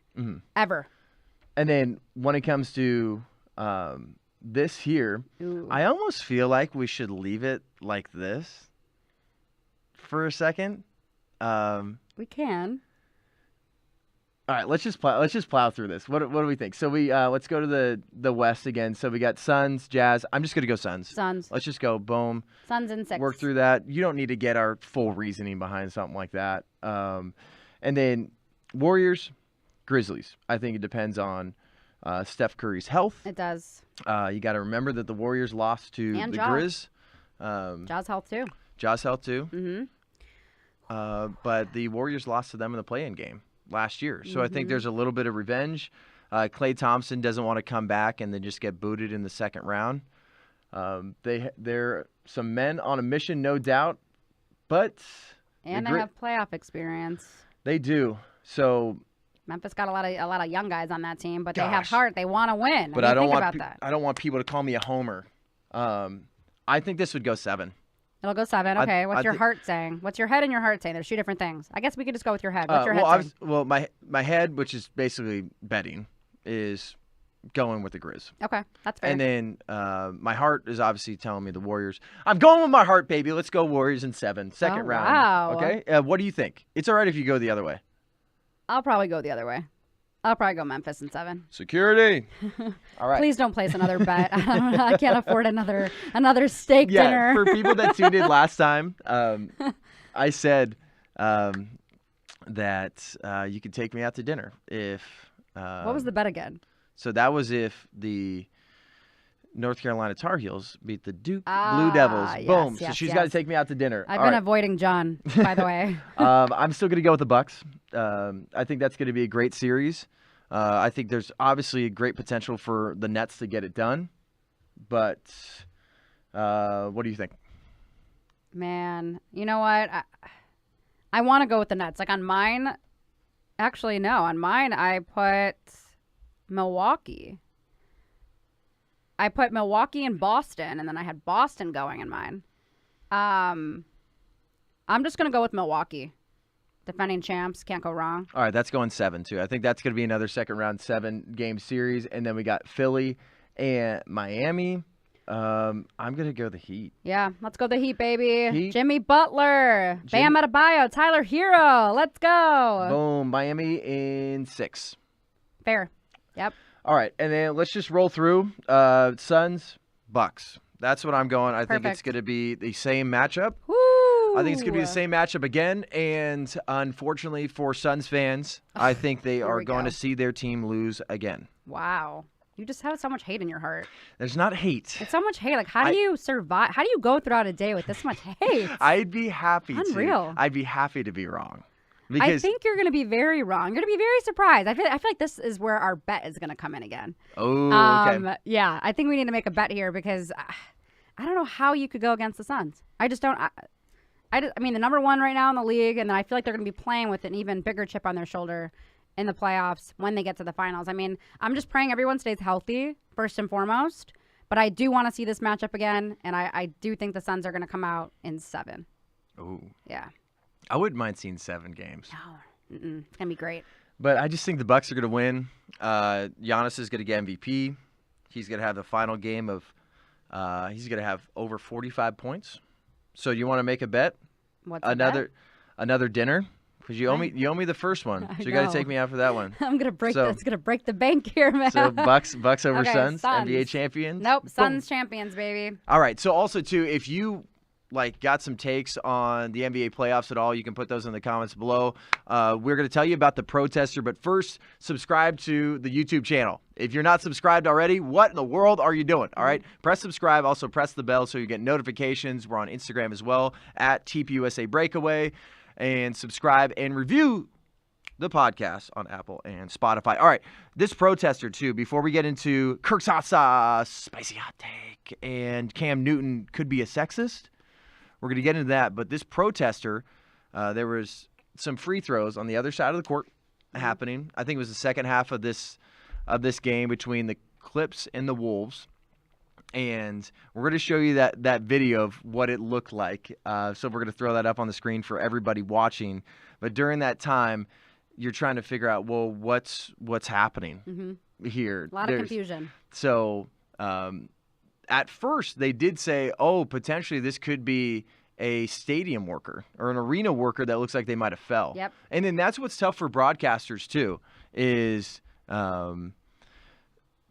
Ever. And then when it comes to this here, I almost feel like we should leave it like this for a second. We can. All right, let's just plow through this. What do we think? So let's go to the West again. So we got Suns, Jazz. I'm just gonna go Suns. Suns. Let's just go boom. Suns in 6. Work through that. You don't need to get our full reasoning behind something like that. And then Warriors, Grizzlies. I think it depends on Steph Curry's health. It does. You got to remember that the Warriors lost to And the Ja. Grizz. Ja's health too. Ja's health too. But the Warriors lost to them in the play-in game last year. So I think there's a little bit of revenge. Klay Thompson doesn't want to come back and then just get booted in the second round. They're some men on a mission, no doubt, but And they have playoff experience. They do. So Memphis got a lot of young guys on that team, but they have heart. They want to win. But I I don't think want about that. I don't want people to call me a homer. I think this would go 7. It'll go 7. Okay. What's your heart saying? What's your head and your heart saying? There's 2 different things. I guess we could just go with your head. What's your head saying? My head, which is basically betting, is going with the Grizz. Okay, that's fair. And then my heart is obviously telling me the Warriors. I'm going with my heart, baby. Let's go Warriors in 7. Second round. Wow. Okay. What do you think? It's all right if you go the other way. I'll probably go the other way. I'll probably go Memphis in 7. Security. All right. Please don't place another bet. I can't afford another steak dinner. For people that tuned in last time, I said that you could take me out to dinner if. What was the bet again? So that was if the North Carolina Tar Heels beat the Duke Blue Devils. Yes, Boom. yes, So she's yes. got to take me out to dinner. I've been avoiding John, by the way. I'm still going to go with the Bucks. I think that's going to be a great series. I think there's obviously a great potential for the Nets to get it done. But what do you think? Man, you know what? I want to go with the Nets. Like on mine, actually, no. On mine, I put Milwaukee. I put Milwaukee and Boston, and then I had Boston going in mine. I'm just going to go with Milwaukee. Defending champs, can't go wrong. All right, that's going 7 too. I think that's going to be another second round 7-game series, and then we got Philly and Miami. I'm gonna go the Heat. Yeah, let's go the Heat, baby. Heat. Jimmy Butler, Bam Adebayo, Tyler Hero. Let's go. Boom, Miami in 6. Fair. Yep. All right, and then let's just roll through. Suns, Bucks. That's what I'm going. I think it's going to be the same matchup. Woo! I think it's going to be the same matchup again, and unfortunately for Suns fans, I think they are going to see their team lose again. Wow. You just have so much hate in your heart. There's not hate. It's so much hate. Like, how do you survive? How do you go throughout a day with this much hate? I'd be happy Unreal. I'd be happy to be wrong. I think you're going to be very wrong. You're going to be very surprised. I feel like this is where our bet is going to come in again. Oh, okay. Yeah, I think we need to make a bet here because I don't know how you could go against the Suns. I just don't. I mean, the number 1 right now in the league, and I feel like they're going to be playing with an even bigger chip on their shoulder in the playoffs when they get to the finals. I mean, I'm just praying everyone stays healthy, first and foremost. But I do want to see this matchup again, and I do think the Suns are going to come out in 7. Oh. Yeah. I wouldn't mind seeing 7 games. No. It's going to be great. But I just think the Bucks are going to win. Giannis is going to get MVP. He's going to have the final game of he's going to have over 45 points. So you want to make a bet? What's another dinner? Because you owe me the first one, so you got to take me out for that one. I'm gonna break. It's gonna break the bank here, man. So Bucks over Okay, Suns, Suns. NBA champions. Nope, Suns champions, baby. All right. So also too, if you got some takes on the NBA playoffs at all, you can put those in the comments below. We're gonna tell you about the protester, but first, subscribe to the YouTube channel. If you're not subscribed already, what in the world are you doing? All right, press subscribe. Also press the bell so you get notifications. We're on Instagram as well at TPUSA Breakaway. And subscribe and review the podcast on Apple and Spotify. All right, this protester, too, before we get into Kirk's hot sauce, spicy hot take, and Cam Newton could be a sexist, we're going to get into that. But this protester, there was some free throws on the other side of the court happening. I think it was the second half of this game between the Clips and the Wolves. And we're going to show you that video of what it looked like. So we're going to throw that up on the screen for everybody watching. But during that time, you're trying to figure out, well, what's happening here? A lot of confusion. So at first, they did say, oh, potentially this could be a stadium worker or an arena worker that looks like they might have fell. Yep. And then that's what's tough for broadcasters, too, is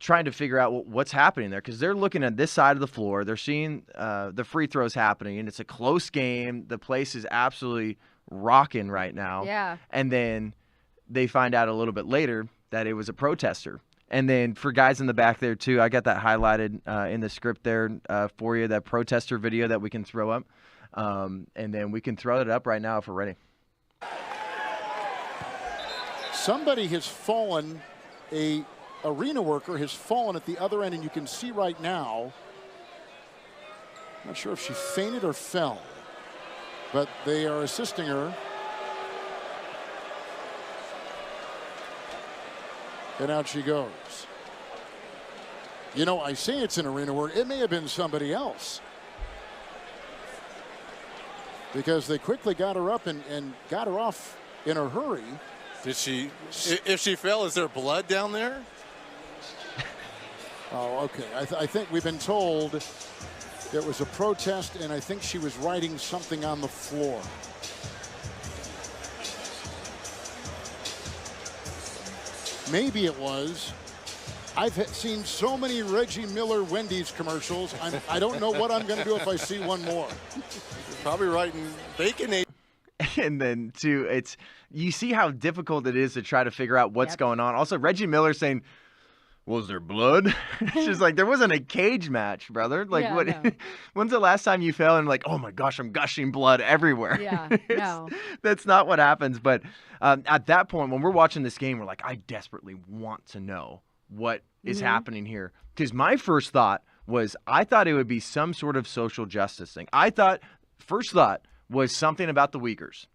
trying to figure out what's happening there because they're looking at this side of the floor. They're seeing the free throws happening, and it's a close game. The place is absolutely rocking right now. Yeah. And then they find out a little bit later that it was a protester. And then for guys in the back there, too, I got that highlighted in the script there for you, that protester video that we can throw up. And then we can throw it up right now if we're ready. Somebody has fallen, a arena worker has fallen at the other end, and you can see right now, not sure if she fainted or fell, but they are assisting her. And out she goes. You know, I say it's an arena worker. It may have been somebody else, because they quickly got her up and got her off in a hurry. Did she? If she fell, is there blood down there? Oh, okay. I think we've been told it was a protest, and I think she was writing something on the floor. Maybe it was. I've seen so many Reggie Miller Wendy's commercials. I don't know what I'm going to do if I see one more. Probably writing bacon. And then, too, you see how difficult it is to try to figure out what's going on. Also, Reggie Miller saying, was there blood? It's just like, there wasn't a cage match, brother. Like, yeah, what? No. When's the last time you fell and like, oh my gosh, I'm gushing blood everywhere? Yeah, no. That's not what happens. But at that point, when we're watching this game, we're like, I desperately want to know what is happening here. Because my first thought was, I thought it would be some sort of social justice thing. First thought was something about the Uyghurs.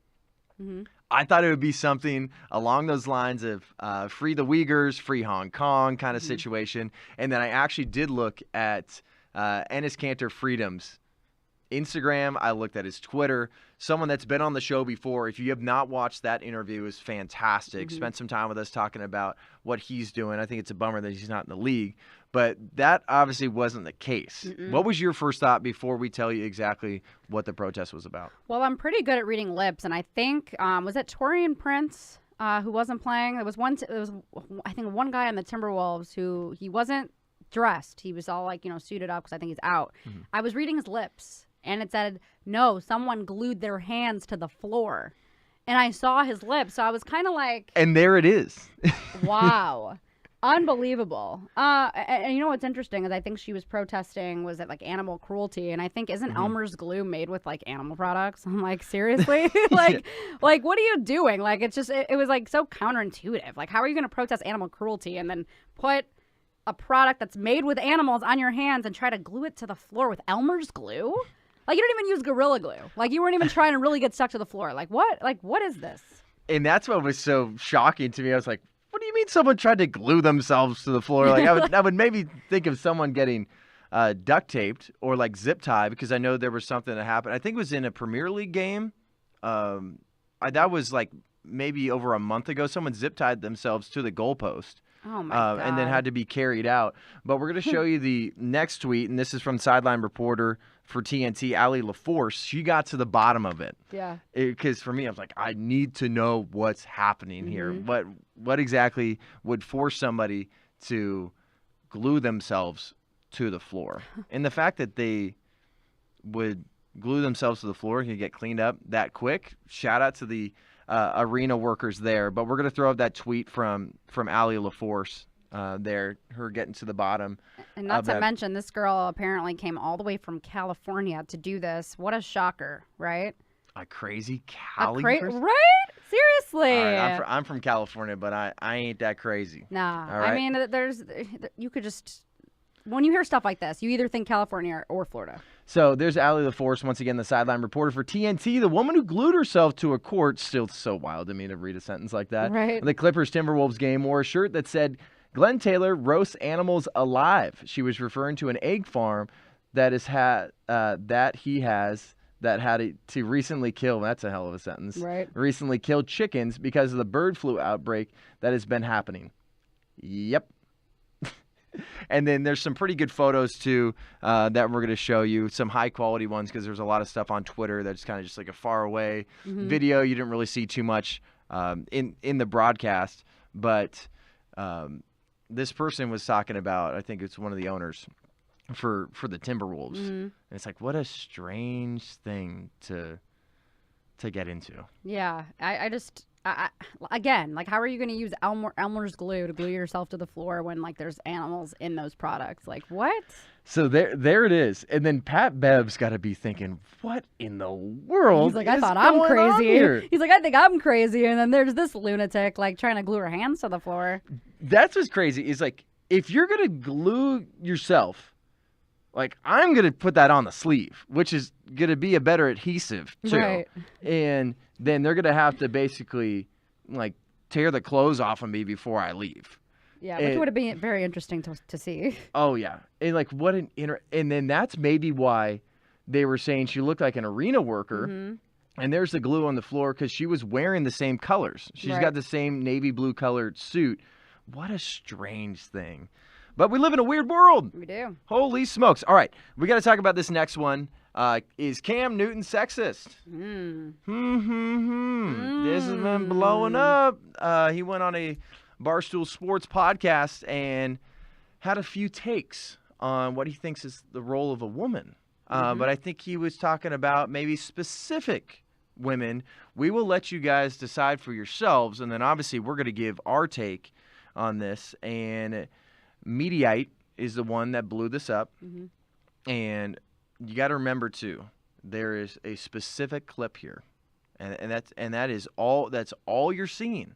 I thought it would be something along those lines of free the Uyghurs, free Hong Kong kind of situation. And then I actually did look at Enes Kanter Freedom's Instagram. I looked at his Twitter. Someone that's been on the show before. If you have not watched that interview, is fantastic. Spent some time with us talking about what he's doing. I think it's a bummer that he's not in the league, but that obviously wasn't the case. What was your first thought before we tell you exactly what the protest was about? Well, I'm pretty good at reading lips, and I think was it Torian Prince who wasn't playing? There was I think one guy on the Timberwolves who he wasn't dressed. He was all like, suited up because I think he's out. I was reading his lips, and it said, no, someone glued their hands to the floor. And I saw his lips, so I was kind of like... And there it is. Wow. Unbelievable. And you know what's interesting is I think she was protesting, was it like animal cruelty? And I think, isn't Elmer's glue made with like animal products? I'm like, seriously? like what are you doing? Like, it's just, it was like so counterintuitive. Like, how are you going to protest animal cruelty and then put a product that's made with animals on your hands and try to glue it to the floor with Elmer's glue? Like, you don't even use Gorilla Glue. Like, you weren't even trying to really get stuck to the floor. Like, what? Like, what is this? And that's what was so shocking to me. I was like, what do you mean someone tried to glue themselves to the floor? Like, I would maybe think of someone getting duct taped or like zip tie, because I know there was something that happened. I think it was in a Premier League game. That was like maybe over a month ago. Someone zip tied themselves to the goalpost. Oh my God. And then had to be carried out. But we're going to show you the next tweet, and this is from sideline reporter for TNT, Allie LaForce. She got to the bottom of it. Yeah. Because for me, I was like, I need to know what's happening here. What exactly would force somebody to glue themselves to the floor? And the fact that they would glue themselves to the floor and get cleaned up that quick, shout out to the arena workers there. But we're going to throw up that tweet from Allie LaForce there, her getting to the bottom. And not to mention, this girl apparently came all the way from California to do this. What a shocker, right? A crazy Cali person? Right? Seriously. All right, I'm from California, but I ain't that crazy. Nah. All right? I mean, you could just, when you hear stuff like this, you either think California or Florida. So there's Allie LaForce, once again, the sideline reporter for TNT. The woman who glued herself to a court, still so wild to me to read a sentence like that. Right. The Clippers-Timberwolves game wore a shirt that said, Glenn Taylor roasts animals alive. She was referring to an egg farm that he had to recently kill. That's a hell of a sentence. Right. Recently killed chickens because of the bird flu outbreak that has been happening. Yep. And then there's some pretty good photos, too, that we're going to show you. Some high-quality ones, because there's a lot of stuff on Twitter that's kind of just like a far-away video. You didn't really see too much in the broadcast. But this person was talking about, I think it's one of the owners for the Timberwolves. And it's like, what a strange thing to get into. Yeah. I just... again, like, how are you going to use Elmer's glue to glue yourself to the floor when, like, there's animals in those products? Like, what? So there it is. And then Pat Bev's got to be thinking, what in the world? He's like, I thought I'm crazy. He's like, I think I'm crazy. And then there's this lunatic, like, trying to glue her hands to the floor. That's what's crazy. Is like, if you're going to glue yourself, like, I'm going to put that on the sleeve, which is going to be a better adhesive, too. Right. And then they're going to have to basically, like, tear the clothes off of me before I leave. Yeah, which would have been very interesting to see. Oh, yeah. And, like, what an and then that's maybe why they were saying she looked like an arena worker. And there's the glue on the floor because she was wearing the same colors. She's got the same navy blue colored suit. What a strange thing. But we live in a weird world. We do. Holy smokes. All right. We got to talk about this next one. Is Cam Newton sexist? This has been blowing up. He went on a Barstool Sports podcast and had a few takes on what he thinks is the role of a woman. But I think he was talking about maybe specific women. We will let you guys decide for yourselves. And then obviously we're going to give our take on this. And Mediaite is the one that blew this up. And you got to remember, too, there is a specific clip here. And that's all you're seeing.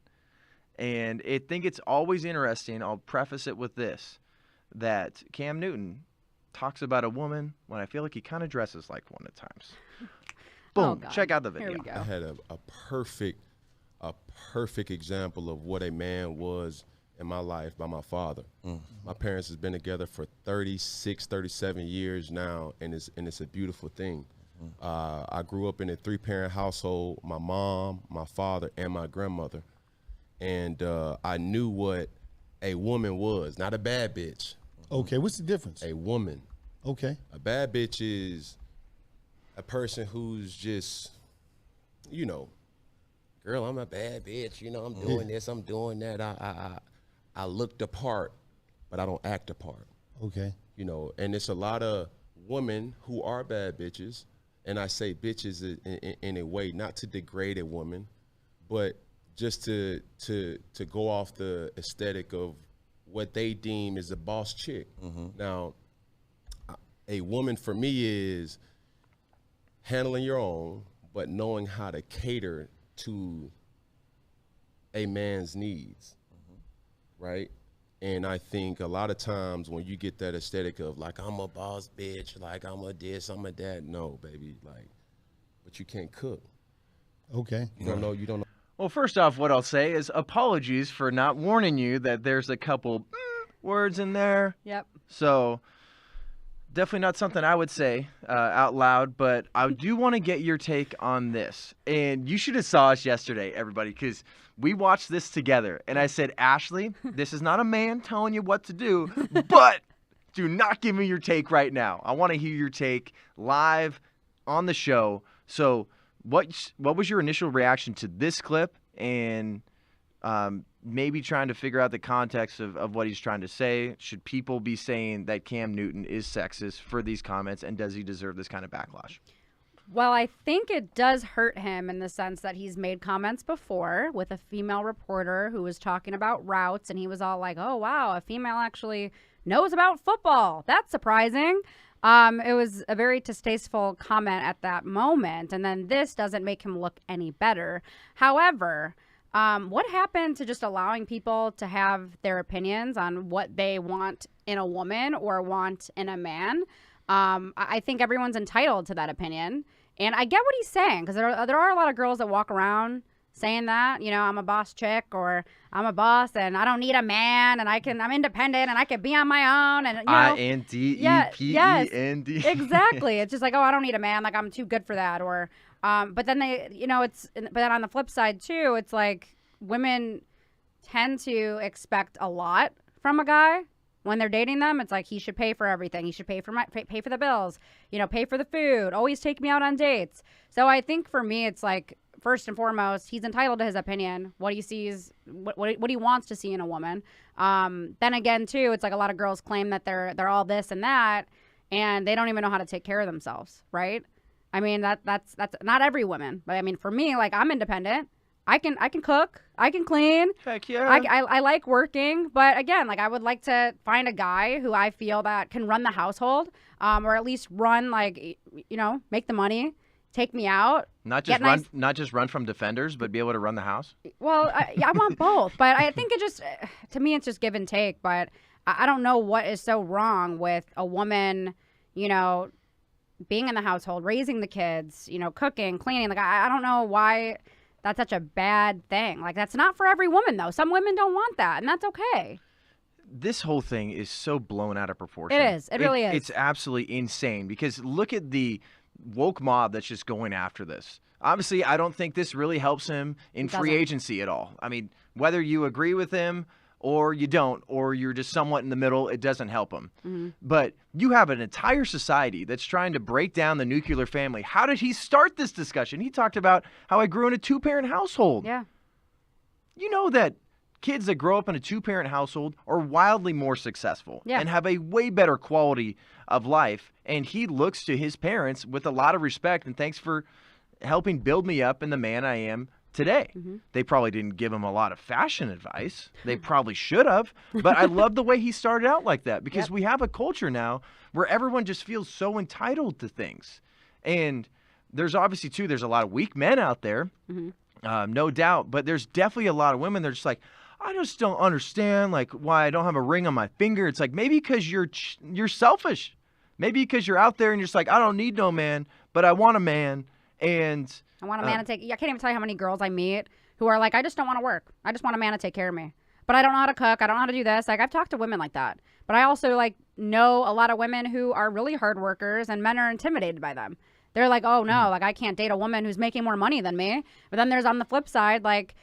And I think it's always interesting. I'll preface it with this, that Cam Newton talks about a woman when I feel like he kind of dresses like one at times. Boom. Check out the video. Here we go. I had a perfect example of what a man was in my life by my father. My parents has been together for 36, 37 years now, and it's a beautiful thing. I grew up in a 3-parent household, my mom, my father, and my grandmother. And I knew what a woman was, not a bad bitch. Okay, what's the difference? A woman. Okay. A bad bitch is a person who's just, you know, girl, I'm a bad bitch. You know, I'm doing this, I'm doing that. I look the part, but I don't act the part. Okay. You know, and it's a lot of women who are bad bitches, and I say bitches in a way not to degrade a woman, but just to go off the aesthetic of what they deem is a boss chick. Now, a woman for me is handling your own, but knowing how to cater to a man's needs, right? And I think a lot of times when you get that aesthetic of like, I'm a boss bitch, like I'm a this, I'm a that, no, baby, like, but you can't cook. Okay. You don't know. Well, first off, what I'll say is apologies for not warning you that there's a couple words in there. Yep. So definitely not something I would say out loud, but I do want to get your take on this. And you should have saw us yesterday, everybody, because we watched this together. And I said, Ashley, this is not a man telling you what to do, but do not give me your take right now. I want to hear your take live on the show. So what was your initial reaction to this clip, and maybe trying to figure out the context of what he's trying to say? Should people be saying that Cam Newton is sexist for these comments, and does he deserve this kind of backlash? Well, I think it does hurt him in the sense that he's made comments before with a female reporter who was talking about routes, and he was all like, oh, wow, a female actually knows about football. That's surprising. It was a very distasteful comment at that moment, and then this doesn't make him look any better. However, what happened to just allowing people to have their opinions on what they want in a woman or want in a man? I think everyone's entitled to that opinion. And I get what he's saying, because there are a lot of girls that walk around saying that, you know, I'm a boss chick, or I'm a boss and I don't need a man, and I'm independent and I can be on my own, and you know, INDEPEND. Exactly. It's just like, oh, I don't need a man, like I'm too good for that. Or but then but then on the flip side too, it's like women tend to expect a lot from a guy. When they're dating them, it's like, he should pay for everything. He should pay for the bills, you know, pay for the food, always take me out on dates. So I think for me, it's like, first and foremost, he's entitled to his opinion, what he sees, what he wants to see in a woman. Then again, too, it's like a lot of girls claim that they're all this and that, and they don't even know how to take care of themselves, right? I mean, that's not every woman, but I mean, for me, like, I'm independent. I can cook. I can clean. Heck yeah. I like working, but again, like, I would like to find a guy who I feel that can run the household, or at least run, like, you know, make the money, take me out. Not just run from defenders, but be able to run the house. Well, I want both, but I think to me, it's just give and take. But I don't know what is so wrong with a woman, you know, being in the household, raising the kids, you know, cooking, cleaning. Like, I don't know why that's such a bad thing. Like, that's not for every woman, though. Some women don't want that, and that's okay. This whole thing is so blown out of proportion. It is. It really is. It's absolutely insane, because look at the woke mob that's just going after this. Obviously, I don't think this really helps him in free agency at all. I mean, whether you agree with him or you don't, or you're just somewhat in the middle, it doesn't help him. Mm-hmm. But you have an entire society that's trying to break down the nuclear family. How did he start this discussion? He talked about how I grew in a 2-parent household. Yeah. You know that kids that grow up in a 2-parent household are wildly more successful and have a way better quality of life. And he looks to his parents with a lot of respect, and thanks for helping build me up in the man I am today. Mm-hmm. They probably didn't give him a lot of fashion advice. They probably should have. But I love the way he started out like that, because we have a culture now where everyone just feels so entitled to things. And there's obviously, too, there's a lot of weak men out there, no doubt. But there's definitely a lot of women that are just like, I just don't understand, like, why I don't have a ring on my finger. It's like, maybe because you're selfish. Maybe because you're out there and you're just like, I don't need no man, but I want a man. And I want a man to take. I can't even tell you how many girls I meet who are like, I just don't want to work. I just want a man to take care of me. But I don't know how to cook. I don't know how to do this. Like, I've talked to women like that. But I also, like, know a lot of women who are really hard workers, and men are intimidated by them. They're like, oh no, like I can't date a woman who's making more money than me. But then there's on the flip side, like,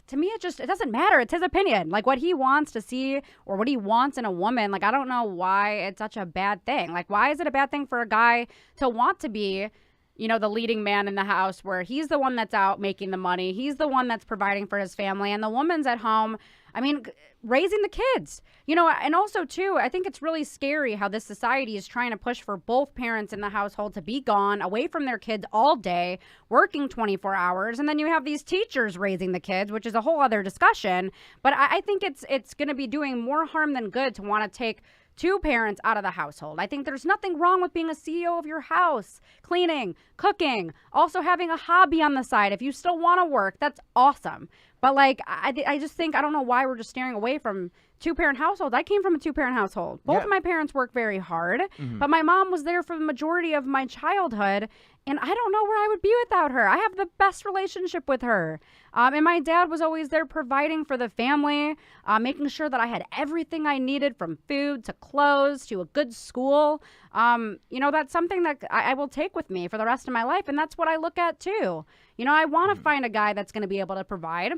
to me, it doesn't matter. It's his opinion. Like what he wants to see or what he wants in a woman. Like, I don't know why it's such a bad thing. Like, why is it a bad thing for a guy to want to be, you know, the leading man in the house where he's the one that's out making the money. He's the one that's providing for his family and the woman's at home. I mean, raising the kids, you know, and also too, I think it's really scary how this society is trying to push for both parents in the household to be gone away from their kids all day, working 24 hours. And then you have these teachers raising the kids, which is a whole other discussion. But I think it's going to be doing more harm than good to want to take two parents out of the household. I think there's nothing wrong with being a CEO of your house, cleaning, cooking, also having a hobby on the side. If you still want to work, that's awesome. But like, I just think, I don't know why we're just staring away from two-parent households. I came from a two-parent household. Both of my parents work very hard, but my mom was there for the majority of my childhood, and I don't know where I would be without her. I have the best relationship with her. And my dad was always there providing for the family, making sure that I had everything I needed from food to clothes to a good school. You know, that's something that I will take with me for the rest of my life, and that's what I look at too. You know, I want to find a guy that's going to be able to provide.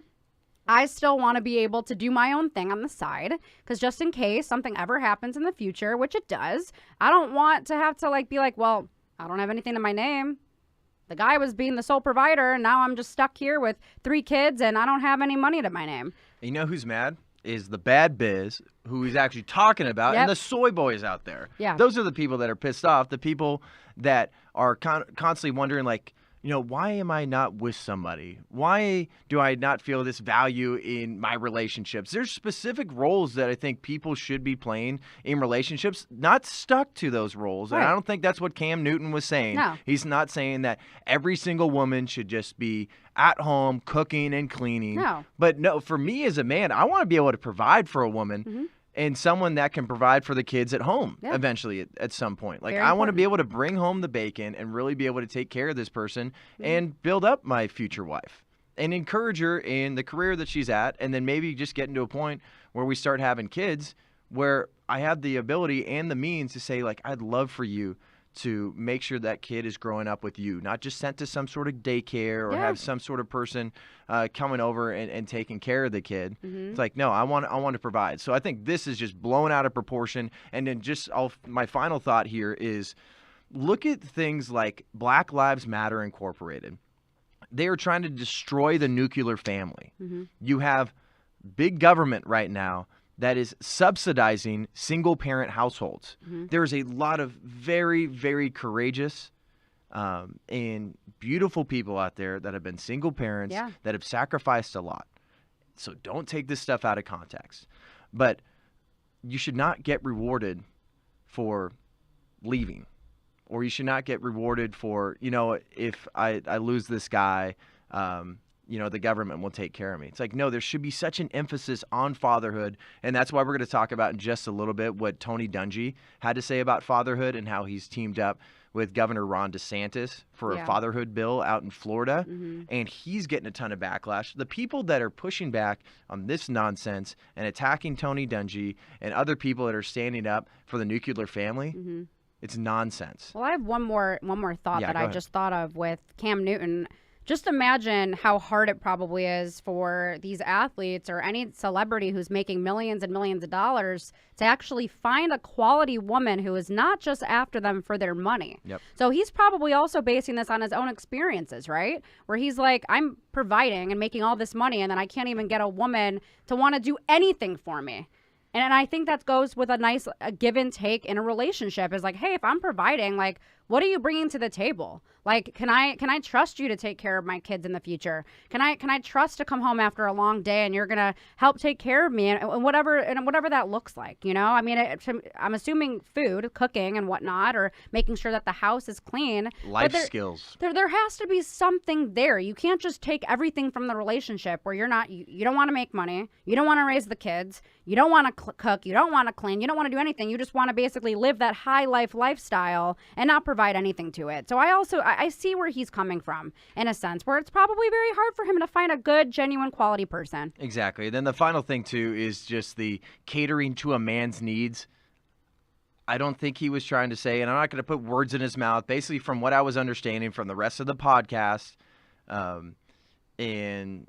I still want to be able to do my own thing on the side because just in case something ever happens in the future, which it does, I don't want to have to like be like, well, I don't have anything to my name. The guy was being the sole provider and now I'm just stuck here with 3 kids and I don't have any money to my name. You know who's mad? Is the bad biz who he's actually talking about and the soy boys out there. Yeah. Those are the people that are pissed off, the people that are constantly wondering like, you know, why am I not with somebody? Why do I not feel this value in my relationships? There's specific roles that I think people should be playing in relationships, not stuck to those roles. Right. And I don't think that's what Cam Newton was saying. No. He's not saying that every single woman should just be at home cooking and cleaning. No. But no, for me as a man, I want to be able to provide for a woman. And someone that can provide for the kids at home eventually at some point. Like, I want to be able to bring home the bacon and really be able to take care of this person and build up my future wife and encourage her in the career that she's at. And then maybe just getting to a point where we start having kids where I have the ability and the means to say, like, I'd love for you to make sure that kid is growing up with you, not just sent to some sort of daycare or have some sort of person coming over and taking care of the kid. It's like, no, I want to provide. So I think this is just blown out of proportion. And then just my final thought here is look at things like Black Lives Matter Incorporated. They are trying to destroy the nuclear family. You have big government right now that is subsidizing single-parent households. There's a lot of very, very courageous and beautiful people out there that have been single parents that have sacrificed a lot. So don't take this stuff out of context. But you should not get rewarded for leaving. Or you should not get rewarded for, you know, if I lose this guy, you know, the government will take care of me. It's like, no, there should be such an emphasis on fatherhood. And that's why we're going to talk about in just a little bit what Tony Dungy had to say about fatherhood and how he's teamed up with Governor Ron DeSantis for a fatherhood bill out in Florida. And he's getting a ton of backlash. The people that are pushing back on this nonsense and attacking Tony Dungy and other people that are standing up for the nuclear family, it's nonsense. Well, I have one more thought that I just thought of with Cam Newton. Just imagine how hard it probably is for these athletes or any celebrity who's making millions and millions of dollars to actually find a quality woman who is not just after them for their money. So he's probably also basing this on his own experiences, right? Where he's like, I'm providing and making all this money, and then I can't even get a woman to want to do anything for me. And I think that goes with a give and take in a relationship is like, hey, if I'm providing, like, what are you bringing to the table? Like, can I trust you to take care of my kids in the future? Can I trust to come home after a long day and you're going to help take care of me and whatever that looks like, you know? I mean, I'm assuming food, cooking and whatnot, or making sure that the house is clean. Life skills. There has to be something there. You can't just take everything from the relationship where you don't want to make money. You don't want to raise the kids. You don't want to cook. You don't want to clean. You don't want to do anything. You just want to basically live that high life lifestyle and not provide anything to it. So I see where he's coming from in a sense where it's probably very hard for him to find a good, genuine quality person. Exactly. Then the final thing too is just the catering to a man's needs. I don't think he was trying to say, and I'm not going to put words in his mouth, basically from what I was understanding from the rest of the podcast, and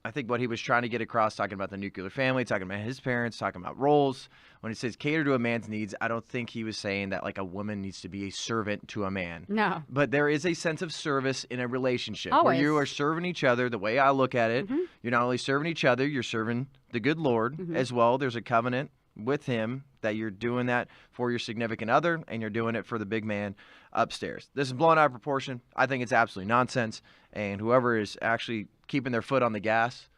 I think what he was trying to get across, talking about the nuclear family, talking about his parents, talking about roles. When he says cater to a man's needs, I don't think he was saying that like a woman needs to be a servant to a man. No. But there is a sense of service in a relationship where Always. you are serving each other. The way I look at it, you're not only serving each other, you're serving the good Lord as well. There's a covenant with him that you're doing that for your significant other, and you're doing it for the big man upstairs. This is blown out of proportion. I think it's absolutely nonsense. And whoever is actually keeping their foot on the gas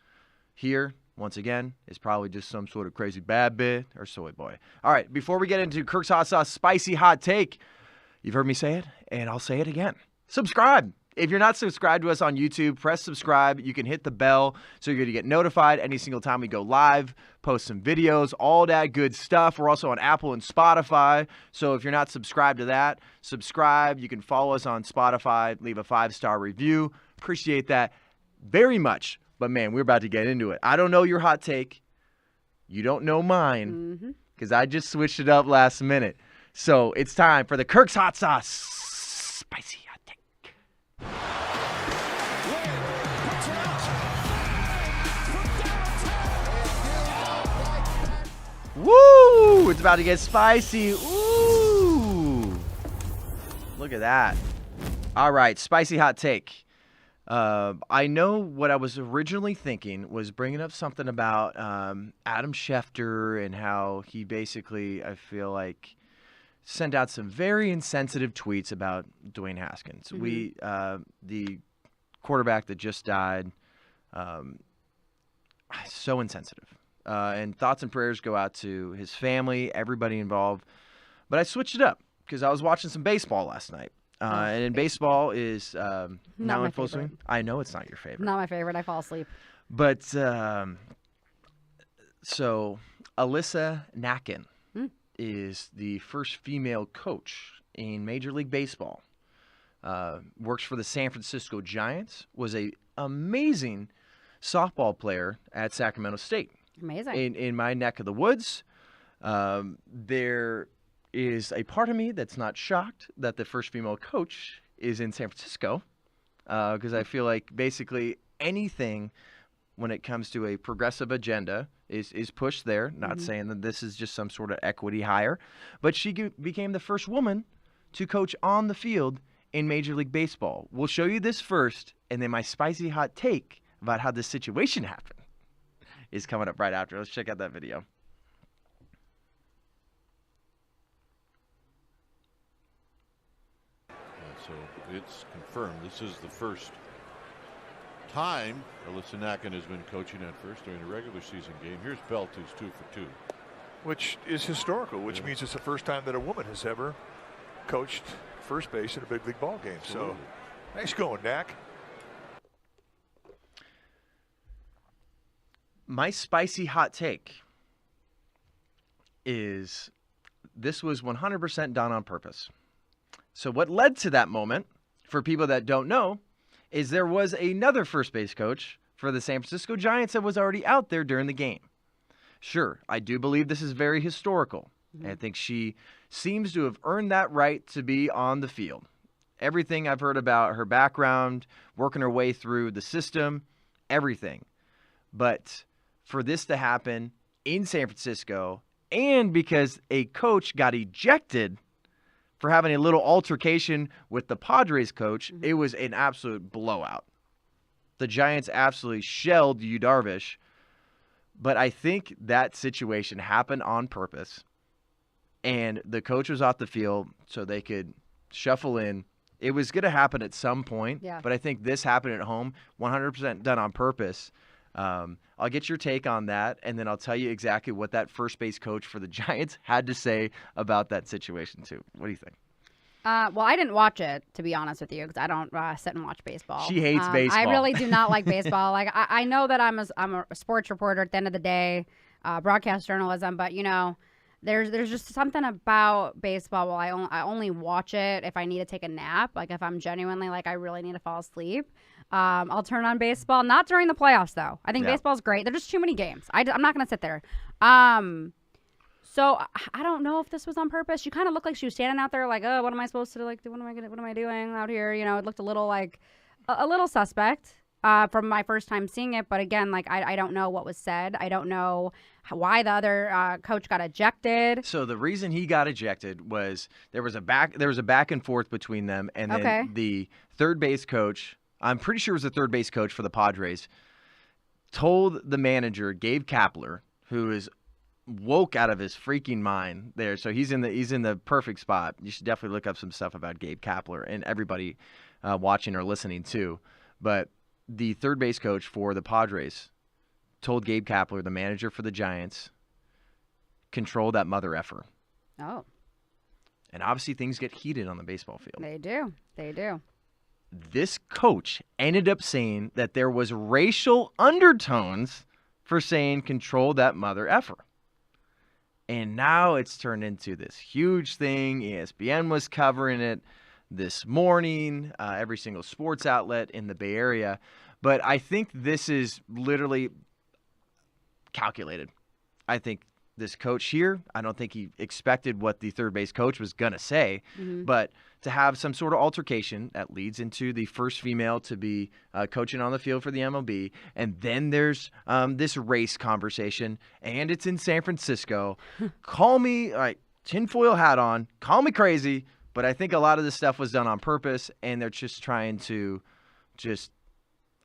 here, once again, is probably just some sort of crazy bad bit or soy boy. All right, before we get into Kirk's Hot Sauce Spicy Hot Take, you've heard me say it, and I'll say it again. Subscribe. If you're not subscribed to us on YouTube, press subscribe. You can hit the bell so you're going to get notified any single time we go live, post some videos, all that good stuff. We're also on Apple and Spotify. So if you're not subscribed to that, subscribe. You can follow us on Spotify, leave a 5-star review. Appreciate that very much. But, man, we're about to get into it. I don't know your hot take. You don't know mine because I just switched it up last minute. So it's time for the Kirk's Hot Sauce Spicy Hot Take. Woo! It's about to get spicy. Ooh! Look at that. All right, spicy hot take. I know what I was originally thinking was bringing up something about Adam Schefter and how he basically, I feel like, sent out some very insensitive tweets about Dwayne Haskins. The quarterback that just died, so insensitive. And thoughts and prayers go out to his family, everybody involved. But I switched it up because I was watching some baseball last night. And in baseball is now in full swing. I know it's not your favorite. Not my favorite. I fall asleep. But so Alyssa Nakken is the first female coach in Major League Baseball. Works for the San Francisco Giants. Was a amazing softball player at Sacramento State. Amazing. In my neck of the woods, there is a part of me that's not shocked that the first female coach is in San Francisco, because I feel like basically anything when it comes to a progressive agenda is pushed there. Not saying that this is just some sort of equity hire, but she became the first woman to coach on the field in Major League Baseball. We'll show you this first, and then my spicy hot take about how this situation happened is coming up right after. Let's check out that video. So it's confirmed. This is the first time Alyssa Nakken has been coaching at first during a regular season game. Here's Belt, who's 2 for 2. Which is historical, which means it's the first time that a woman has ever coached first base in a big league ball game. Absolutely. So nice going, Dak. My spicy hot take is this was 100% done on purpose. So what led to that moment, for people that don't know, is there was another first base coach for the San Francisco Giants that was already out there during the game. Sure, I do believe this is very historical. I think she seems to have earned that right to be on the field. Everything I've heard about her background, working her way through the system, everything. But for this to happen in San Francisco, and because a coach got ejected for having a little altercation with the Padres coach, it was an absolute blowout. The Giants absolutely shelled Yu Darvish, but I think that situation happened on purpose, and the coach was off the field so they could shuffle in. It was going to happen at some point, but I think this happened at home, 100% done on purpose. I'll get your take on that, and then I'll tell you exactly what that first base coach for the Giants had to say about that situation, too. What do you think? Well, I didn't watch it, to be honest with you, because I don't sit and watch baseball. She hates baseball. I really do not like baseball. Like I know that I'm a sports reporter at the end of the day, broadcast journalism, but, you know, there's just something about baseball. Well, I only watch it if I need to take a nap. Like if I'm genuinely like I really need to fall asleep. I'll turn on baseball. Not during the playoffs, though. I think baseball's great. There's just too many games. I'm not going to sit there. So So I don't know if this was on purpose. She kind of looked like she was standing out there like, oh, what am I supposed to like do? What am I doing out here? You know, it looked a little like a little suspect from my first time seeing it. But again, like I don't know what was said. I don't know why the other coach got ejected. So the reason he got ejected was there was a back and forth between them, and then the third base coach, I'm pretty sure it was the third base coach for the Padres, told the manager, Gabe Kapler, who is woke out of his freaking mind there. So he's in the perfect spot. You should definitely look up some stuff about Gabe Kapler and everybody watching or listening too. But the third base coach for the Padres told Gabe Kapler, the manager for the Giants, control that mother effer. Oh. And obviously things get heated on the baseball field. They do. This coach ended up saying that there was racial undertones for saying control that mother effer. And now it's turned into this huge thing. ESPN was covering it this morning, every single sports outlet in the Bay Area. But I think this is literally calculated. I think this coach here, I don't think he expected what the third base coach was going to say, but to have some sort of altercation that leads into the first female to be coaching on the field for the MLB, and then there's this race conversation, and it's in San Francisco. Call me, like, tinfoil hat on, call me crazy, but I think a lot of this stuff was done on purpose, and they're just trying to just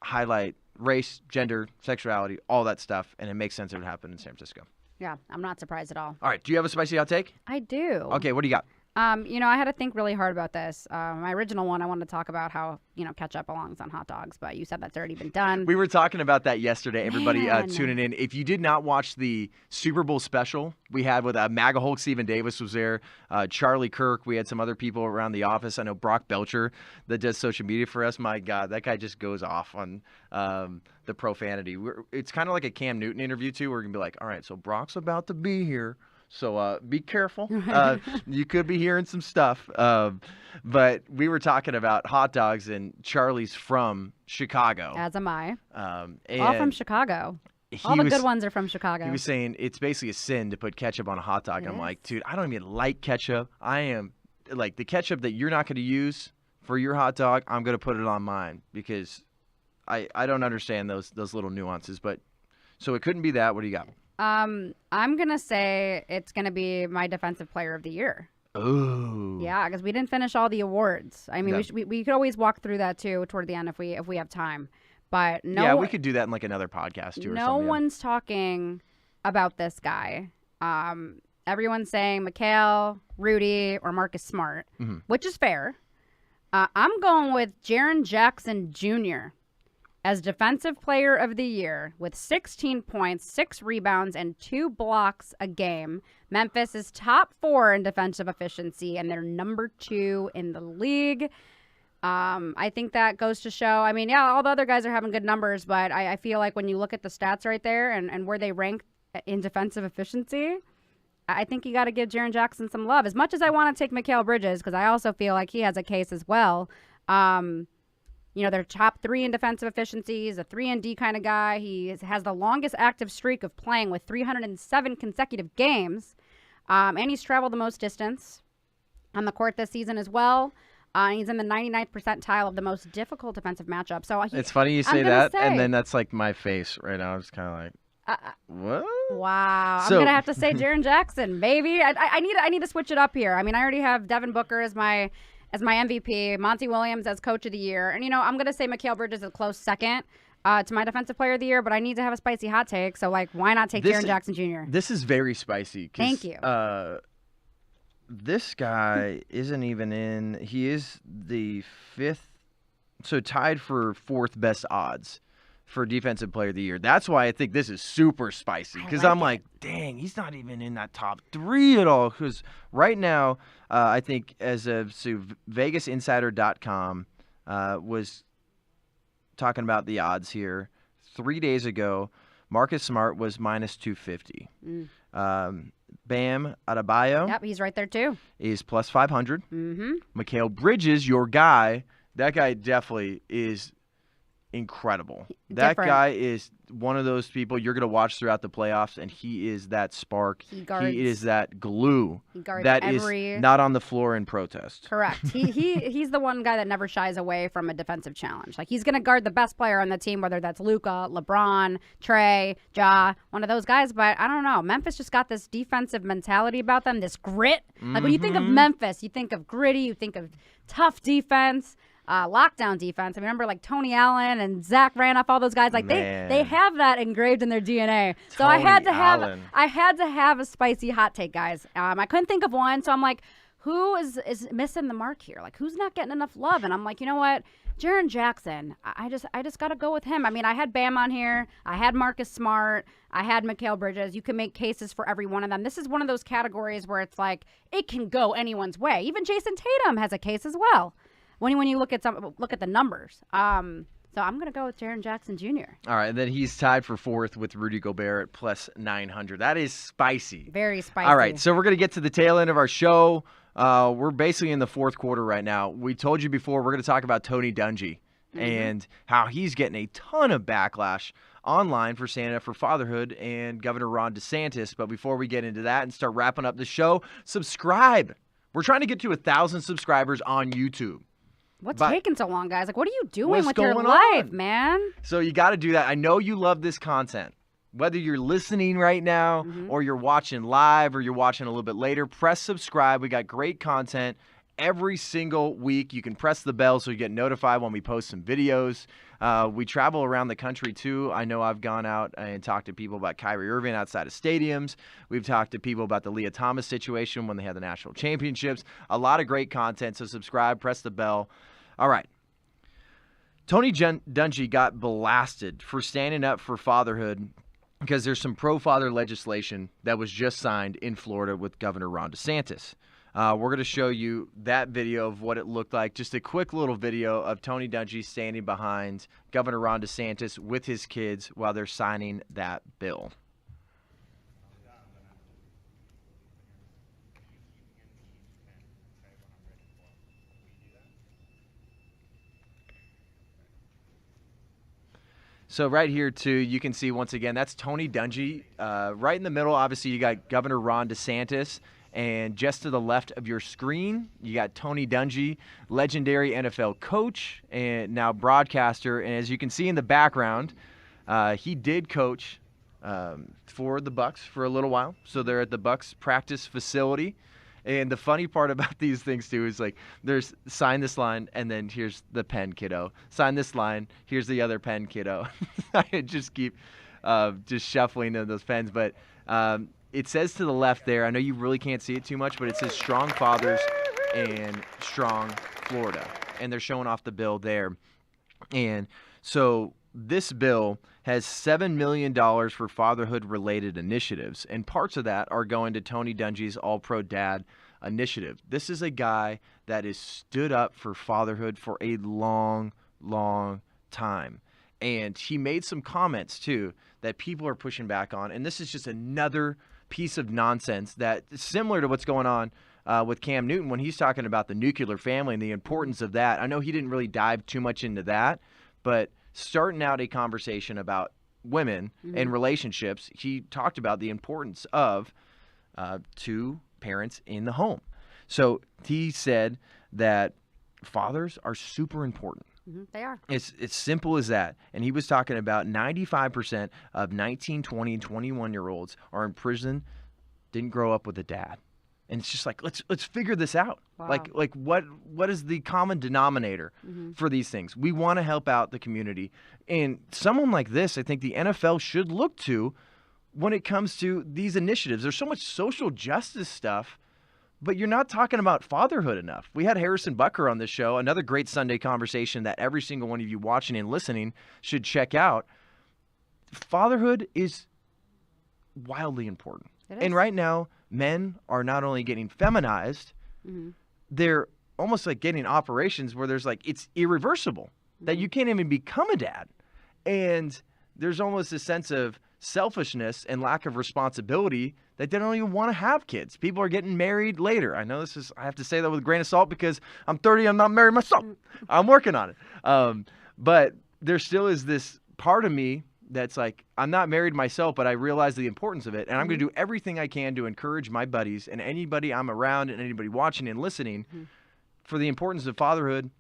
highlight race, gender, sexuality, all that stuff, and it makes sense it would happen in San Francisco. Yeah, I'm not surprised at all. All right, do you have a spicy hot take? I do. Okay, what do you got? You know, I had to think really hard about this. My original one, I wanted to talk about how, you know, ketchup belongs on hot dogs, but you said that's already been done. We were talking about that yesterday, everybody Man. tuning in. If you did not watch the Super Bowl special we had with MAGA Hulk, Stephen Davis was there, Charlie Kirk, we had some other people around the office. I know Brock Belcher that does social media for us. My God, that guy just goes off on the profanity. It's kind of like a Cam Newton interview, too. We're going to be like, all right, so Brock's about to be here. So be careful. You could be hearing some stuff. But we were talking about hot dogs, and Charlie's from Chicago. As am I. And all from Chicago. All the good ones are from Chicago. He was saying it's basically a sin to put ketchup on a hot dog. And I'm like, dude, I don't even like ketchup. I am like the ketchup that you're not going to use for your hot dog, I'm going to put it on mine because I don't understand those little nuances. But so it couldn't be that. What do you got? I'm going to say it's going to be my defensive player of the year. Oh. Yeah, because we didn't finish all the awards. I mean, we could always walk through that, too, toward the end if we have time. But yeah, we could do that in like another podcast, too. No one's talking about this guy. Everyone's saying McHale, Rudy, or Marcus Smart, which is fair. I'm going with Jaren Jackson Jr. as Defensive Player of the Year with 16 points, 6 rebounds, and 2 blocks a game. Memphis is top 4 in defensive efficiency, and they're number 2 in the league. I think that goes to show, I mean, yeah, all the other guys are having good numbers, but I feel like when you look at the stats right there and where they rank in defensive efficiency, I think you got to give Jaren Jackson some love. As much as I want to take Mikal Bridges, because I also feel like he has a case as well. You know, they're top 3 in defensive efficiency. He's a 3-and-D kind of guy. He has the longest active streak of playing with 307 consecutive games. And he's traveled the most distance on the court this season as well. He's in the 99th percentile of the most difficult defensive matchup. So it's funny you say that, and then that's like my face right now. I'm just kind of like, what? Wow. I'm going to have to say Jaren Jackson, baby. I need to switch it up here. I mean, I already have Devin Booker as my MVP, Monty Williams as Coach of the Year. And, you know, I'm going to say Mikal Bridges is a close second to my Defensive Player of the Year, but I need to have a spicy hot take. So, like, why not take Jaren Jackson Jr.? This is very spicy. Thank you. This guy isn't even in. He is the 5th, so tied for 4th best odds for Defensive Player of the Year. That's why I think this is super spicy, because I'm like, dang, he's not even in that top 3 at all. Because right now, I think as of VegasInsider.com was talking about the odds here. 3 days ago, Marcus Smart was minus 250. Bam Adebayo. Yep, he's right there too. Is plus 500. Mikal Bridges, your guy, that guy definitely is incredible. That Different. guy is one of those people you're going to watch throughout the playoffs, and he is that spark. He is that glue that is not on the floor in protest. Correct. He's the one guy that never shies away from a defensive challenge. Like, he's going to guard the best player on the team, whether that's Luka, LeBron, Trey, Ja, one of those guys. But I don't know. Memphis just got this defensive mentality about them, this grit. Like, when you think of Memphis, you think of gritty, you think of tough defense. Lockdown defense. I remember like Tony Allen and Zach Randolph, all those guys. Like they have that engraved in their DNA. So I had to have a spicy hot take, guys. I couldn't think of one, so I'm like, who is missing the mark here? Like, who's not getting enough love? And I'm like, you know what? Jaren Jackson. I just got to go with him. I mean, I had Bam on here. I had Marcus Smart. I had Mikal Bridges. You can make cases for every one of them. This is one of those categories where it's like it can go anyone's way. Even Jason Tatum has a case as well. When you look at the numbers. So I'm going to go with Jaren Jackson Jr. All right, and then he's tied for 4th with Rudy Gobert at plus 900. That is spicy. Very spicy. All right, so we're going to get to the tail end of our show. We're basically in the 4th quarter right now. We told you before we're going to talk about Tony Dungy and how he's getting a ton of backlash online for standing up for fatherhood and Governor Ron DeSantis. But before we get into that and start wrapping up the show, subscribe. We're trying to get to 1,000 subscribers on YouTube. What's taking so long, guys? Like, what are you doing with your going life, on? man? So you got to do that. I know you love this content. Whether you're listening right now or you're watching live or you're watching a little bit later, press subscribe. We got great content every single week. You can press the bell so you get notified when we post some videos. We travel around the country, too. I know I've gone out and talked to people about Kyrie Irving outside of stadiums. We've talked to people about the Leah Thomas situation when they had the national championships. A lot of great content, so subscribe, press the bell. All right. Tony Dungy got blasted for standing up for fatherhood because there's some pro-father legislation that was just signed in Florida with Governor Ron DeSantis. We're going to show you that video of what it looked like. Just a quick little video of Tony Dungy standing behind Governor Ron DeSantis with his kids while they're signing that bill. So right here, too, you can see, once again, that's Tony Dungy. Right in the middle, obviously, you got Governor Ron DeSantis. And just to the left of your screen, you got Tony Dungy, legendary NFL coach and now broadcaster. And as you can see in the background, he did coach for the Bucs for a little while. So they're at the Bucs practice facility. And the funny part about these things, too, is like there's sign this line, and then here's the pen, kiddo. Sign this line, here's the other pen, kiddo. I just keep just shuffling those pens. But it says to the left there, I know you really can't see it too much, but it says Strong Fathers and Strong Florida. And they're showing off the bill there. And so this bill has $7 million for fatherhood-related initiatives, and parts of that are going to Tony Dungy's All-Pro Dad initiative. This is a guy that has stood up for fatherhood for a long, long time. And he made some comments, too, that people are pushing back on. And this is just another piece of nonsense that is similar to what's going on with Cam Newton when he's talking about the nuclear family and the importance of that. I know he didn't really dive too much into that, but starting out a conversation about women and relationships, he talked about the importance of two parents in the home. So he said that fathers are super important. They are. It's simple as that. And he was talking about 95% of 19, 20, and 21-year-olds are in prison, didn't grow up with a dad. And it's just like, let's figure this out. Wow. Like what is the common denominator for these things? We want to help out the community. And someone like this, I think the NFL should look to when it comes to these initiatives. There's so much social justice stuff, but you're not talking about fatherhood enough. We had Harrison Bucker on this show, another great Sunday conversation that every single one of you watching and listening should check out. Fatherhood is wildly important. And right now, men are not only getting feminized, they're almost like getting operations where there's like, it's irreversible, that you can't even become a dad. And there's almost a sense of selfishness and lack of responsibility that they don't even want to have kids. People are getting married later. I know I have to say that with a grain of salt because I'm 30, I'm not married myself. I'm working on it. But there still is this part of me that's like, I'm not married myself, but I realize the importance of it. And I'm going to do everything I can to encourage my buddies and anybody I'm around and anybody watching and listening for the importance of fatherhood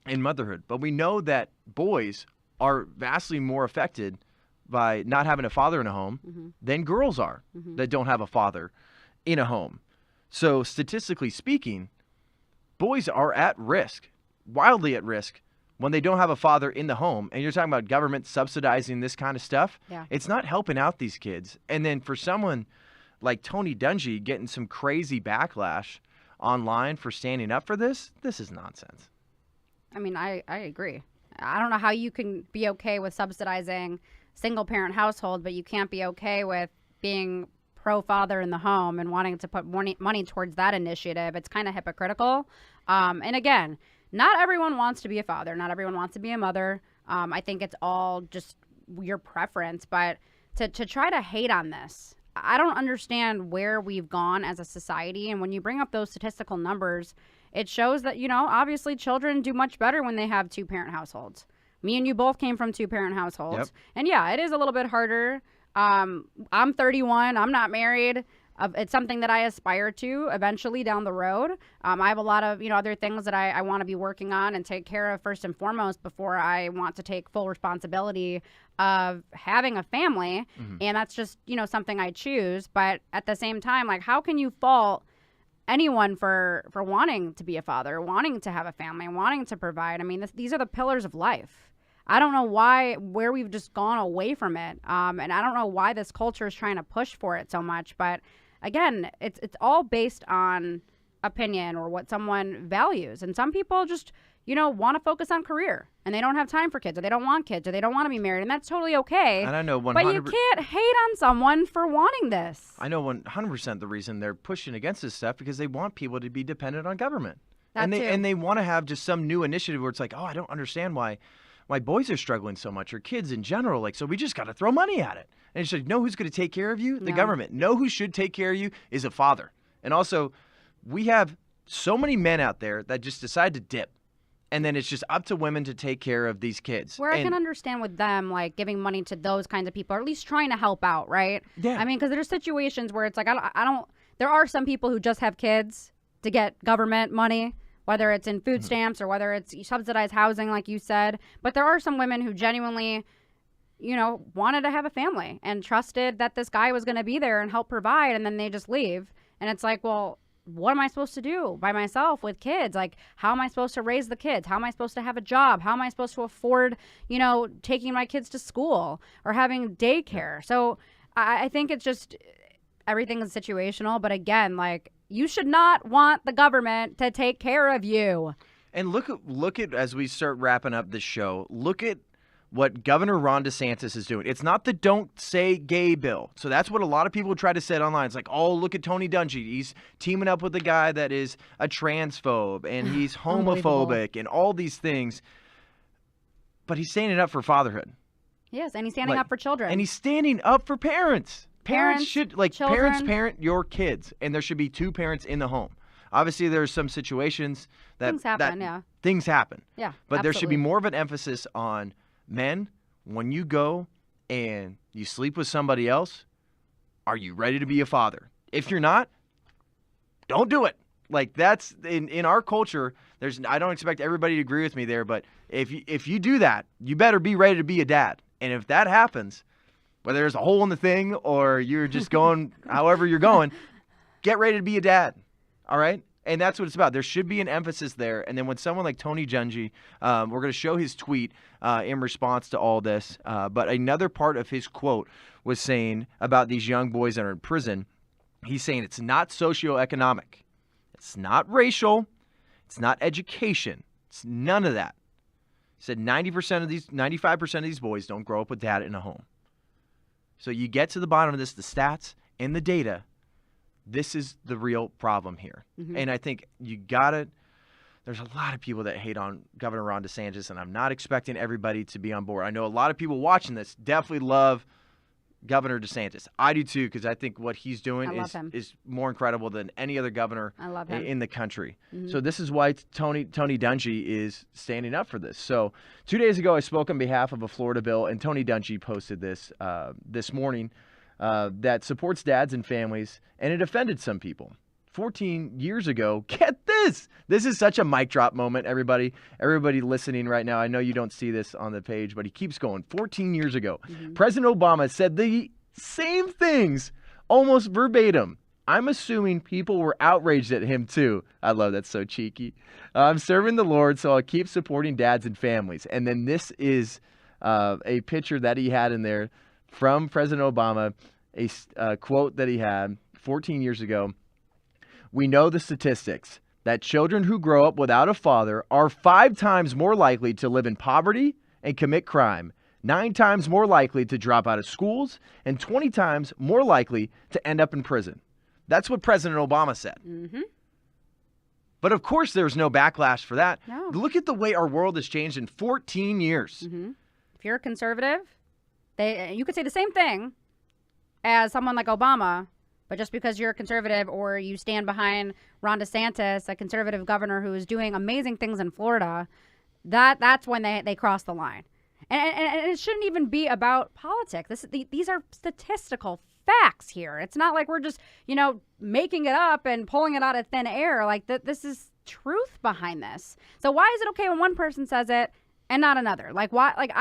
and motherhood. But we know that boys are vastly more affected by not having a father in a home than girls are that don't have a father in a home. So statistically speaking, boys are at risk, wildly at risk, when they don't have a father in the home. And you're talking about government subsidizing this kind of stuff. Yeah. It's not helping out these kids. And then for someone like Tony Dungy getting some crazy backlash online for standing up for this is nonsense. I mean, I agree. I don't know how you can be okay with subsidizing single-parent household, but you can't be okay with being pro-father in the home and wanting to put money towards that initiative. It's kind of hypocritical. And again, not everyone wants to be a father. Not everyone wants to be a mother. I think it's all just your preference. But to try to hate on this, I don't understand where we've gone as a society. And when you bring up those statistical numbers, it shows that, obviously children do much better when they have two-parent households. Me and you both came from two-parent households. Yep. And yeah, it is a little bit harder. I'm 31. I'm not married. It's something that I aspire to eventually down the road. I have a lot of, other things that I want to be working on and take care of first and foremost before I want to take full responsibility of having a family. And that's just, something I choose. But at the same time, like, how can you fault anyone for wanting to be a father, wanting to have a family, wanting to provide? I mean, these are the pillars of life. I don't know where we've just gone away from it. And I don't know why this culture is trying to push for it so much. But again, it's all based on opinion or what someone values. And some people just, want to focus on career and they don't have time for kids, or they don't want kids, or they don't want to be married. And that's totally okay. And I know 100%. But you can't hate on someone for wanting this. I know 100% the reason they're pushing against this stuff because they want people to be dependent on government. That too. And they want to have just some new initiative where it's like, oh, I don't understand why boys are struggling so much, or kids in general. Like, so we just got to throw money at it. And it's like, know who's going to take care of you? The government. Know who should take care of you is a father. And also, we have so many men out there that just decide to dip. And then it's just up to women to take care of these kids. Where I can understand with them, like, giving money to those kinds of people, or at least trying to help out, right? Yeah. I mean, because there's situations where it's like, there are some people who just have kids to get government money, whether it's in food stamps or whether it's subsidized housing, like you said. But there are some women who genuinely, wanted to have a family and trusted that this guy was going to be there and help provide, and then they just leave. And it's like, well, what am I supposed to do by myself with kids? Like, how am I supposed to raise the kids? How am I supposed to have a job? How am I supposed to afford, taking my kids to school or having daycare? So I think it's just, everything is situational. But again, like, you should not want the government to take care of you. And look at as we start wrapping up this show, look at what Governor Ron DeSantis is doing. It's not the don't say gay bill. So that's what a lot of people try to say online. It's like, oh, look at Tony Dungy. He's teaming up with a guy that is a transphobe and he's homophobic and all these things. But he's standing up for fatherhood. Yes, and he's standing up for children. And he's standing up for parents. Parents should, children. Parents parent your kids, and there should be two parents in the home. Obviously, there's some situations that things happen, things happen. Yeah, but there should be absolutely. more of an emphasis on men. When you go and you sleep with somebody else, are you ready to be a father? If you're not, don't do it. Like, that's in our culture. I don't expect everybody to agree with me there, but if you do that, you better be ready to be a dad. And if that happens, whether there's a hole in the thing or you're just going however you're going, get ready to be a dad. All right? And that's what it's about. There should be an emphasis there. And then when someone like Tony Dungy, we're going to show his tweet in response to all this. But another part of his quote was saying about these young boys that are in prison, he's saying it's not socioeconomic. It's not racial. It's not education. It's none of that. He said 95% of these boys don't grow up with dad in a home. So you get to the bottom of this, the stats and the data, this is the real problem here. And I think there's a lot of people that hate on Governor Ron DeSantis, and I'm not expecting everybody to be on board. I know a lot of people watching this definitely love Governor DeSantis. I do too, because I think what he's doing I love him. is more incredible than any other governor I love him. in the country. Mm-hmm. So this is why Tony Dungy is standing up for this. So 2 days ago, I spoke on behalf of a Florida bill, and Tony Dungy posted this this morning that supports dads and families, and it offended some people. 14 years ago, get this. This is such a mic drop moment, everybody. Everybody listening right now, I know you don't see this on the page, but he keeps going. 14 years ago, President Obama said the same things, almost verbatim. I'm assuming people were outraged at him too. I love that, so cheeky. I'm serving the Lord, so I'll keep supporting dads and families. And then this is a picture that he had in there from President Obama, a quote that he had 14 years ago. We know the statistics that children who grow up without a father are 5 times more likely to live in poverty and commit crime, 9 times more likely to drop out of schools, and 20 times more likely to end up in prison. That's what President Obama said. Mm-hmm. But of course, there's no backlash for that. No. Look at the way our world has changed in 14 years. Mm-hmm. If you're a conservative, you could say the same thing as someone like Obama, but just because you're a conservative or you stand behind Ron DeSantis, a conservative governor who is doing amazing things in Florida, that's when they cross the line. And it shouldn't even be about politics. These are statistical facts here. It's not like we're just, making it up and pulling it out of thin air. Like, this is truth behind this. So why is it okay when one person says it and not another? Like, why? Like,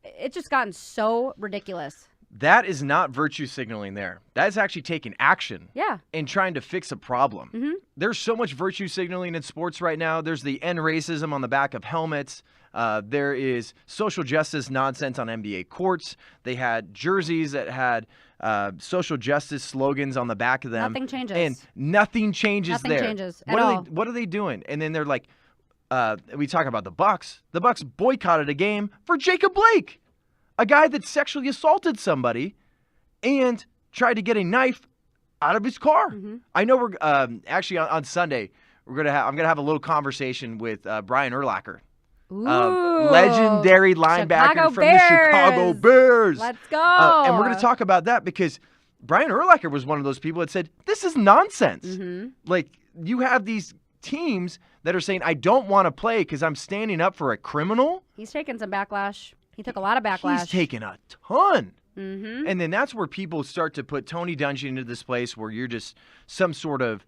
it's just gotten so ridiculous. That is not virtue signaling there. That is actually taking action. Yeah. And trying to fix a problem. Mm-hmm. There's so much virtue signaling in sports right now. There's the end racism on the back of helmets. There is social justice nonsense on NBA courts. They had jerseys that had social justice slogans on the back of them. Nothing changes. And nothing changes Nothing there. changes at all. What are they doing? And then they're like, we talk about the Bucks. The Bucks boycotted a game for Jacob Blake, a guy that sexually assaulted somebody and tried to get a knife out of his car. Mm-hmm. I know we're actually on Sunday I'm gonna have a little conversation with Brian Urlacher, legendary linebacker from the Chicago Bears. Let's go. And we're gonna talk about that because Brian Urlacher was one of those people that said this is nonsense. Mm-hmm. Like, you have these teams that are saying I don't want to play because I'm standing up for a criminal. He's taking some backlash. He took a lot of backlash. He's taken a ton. Mm-hmm. And then that's where people start to put Tony Dungy into this place where you're just some sort of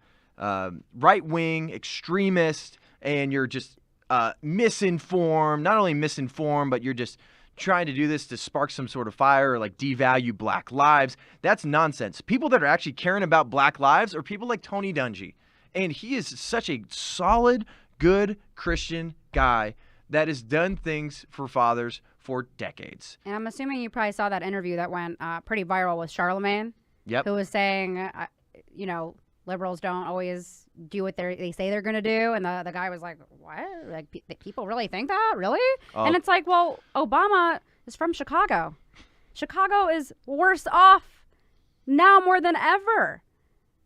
right-wing extremist and you're just misinformed. Not only misinformed, but you're just trying to do this to spark some sort of fire or like devalue black lives. That's nonsense. People that are actually caring about black lives are people like Tony Dungy. And he is such a solid, good Christian guy that has done things for fathers for decades. And I'm assuming you probably saw that interview that went pretty viral with Charlemagne. Yep. Who was saying, liberals don't always do what they say they're going to do. And the guy was like, what? Like, people really think that? Really? Oh. And it's like, well, Obama is from Chicago. Chicago is worse off now more than ever.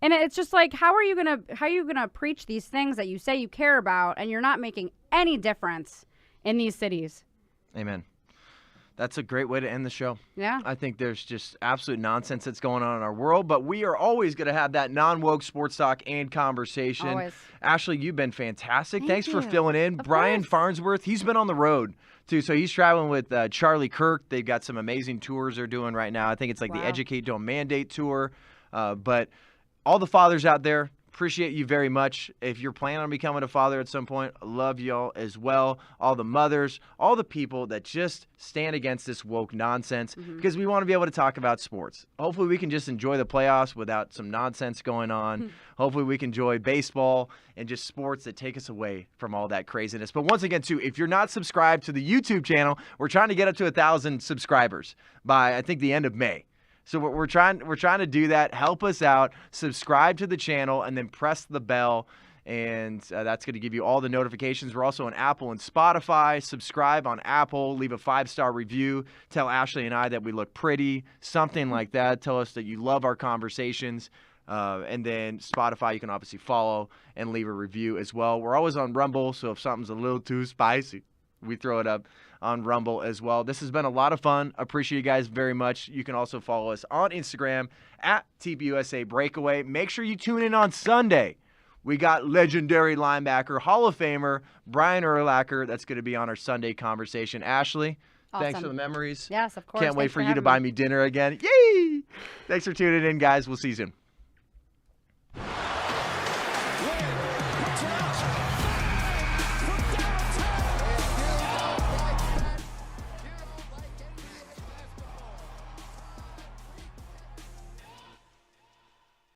And it's just like, how are you gonna preach these things that you say you care about and you're not making any difference in these cities? Amen. That's a great way to end the show. Yeah. I think there's just absolute nonsense that's going on in our world, but we are always going to have that non-woke sports talk and conversation. Always. Ashley, you've been fantastic. Thank Thanks for you. filling in. Of Brian course. Farnsworth, he's been on the road too, so he's traveling with Charlie Kirk. They've got some amazing tours they're doing right now. I think it's like the Wow. Educate, Don't Mandate tour. But all the fathers out there, appreciate you very much. If you're planning on becoming a father at some point, I love y'all as well. All the mothers, all the people that just stand against this woke nonsense because we want to be able to talk about sports. Hopefully we can just enjoy the playoffs without some nonsense going on. Hopefully we can enjoy baseball and just sports that take us away from all that craziness. But once again, too, if you're not subscribed to the YouTube channel, we're trying to get up to 1,000 subscribers by, I think, the end of May. So we're trying to do that. Help us out. Subscribe to the channel and then press the bell. And that's going to give you all the notifications. We're also on Apple and Spotify. Subscribe on Apple. Leave a 5-star review. Tell Ashley and I that we look pretty. Something like that. Tell us that you love our conversations. And then Spotify, you can obviously follow and leave a review as well. We're always on Rumble, so if something's a little too spicy, we throw it up on Rumble as well. This has been a lot of fun. Appreciate you guys very much. You can also follow us on Instagram at TBUSA Breakaway. Make sure you tune in on Sunday. We got legendary linebacker, Hall of Famer, Brian Urlacher. That's going to be on our Sunday conversation. Ashley, thanks Awesome. for the memories. Yes, of course. Can't wait Thanks for you to having buy me. me dinner again. Yay! Thanks for tuning in, guys. We'll see you soon.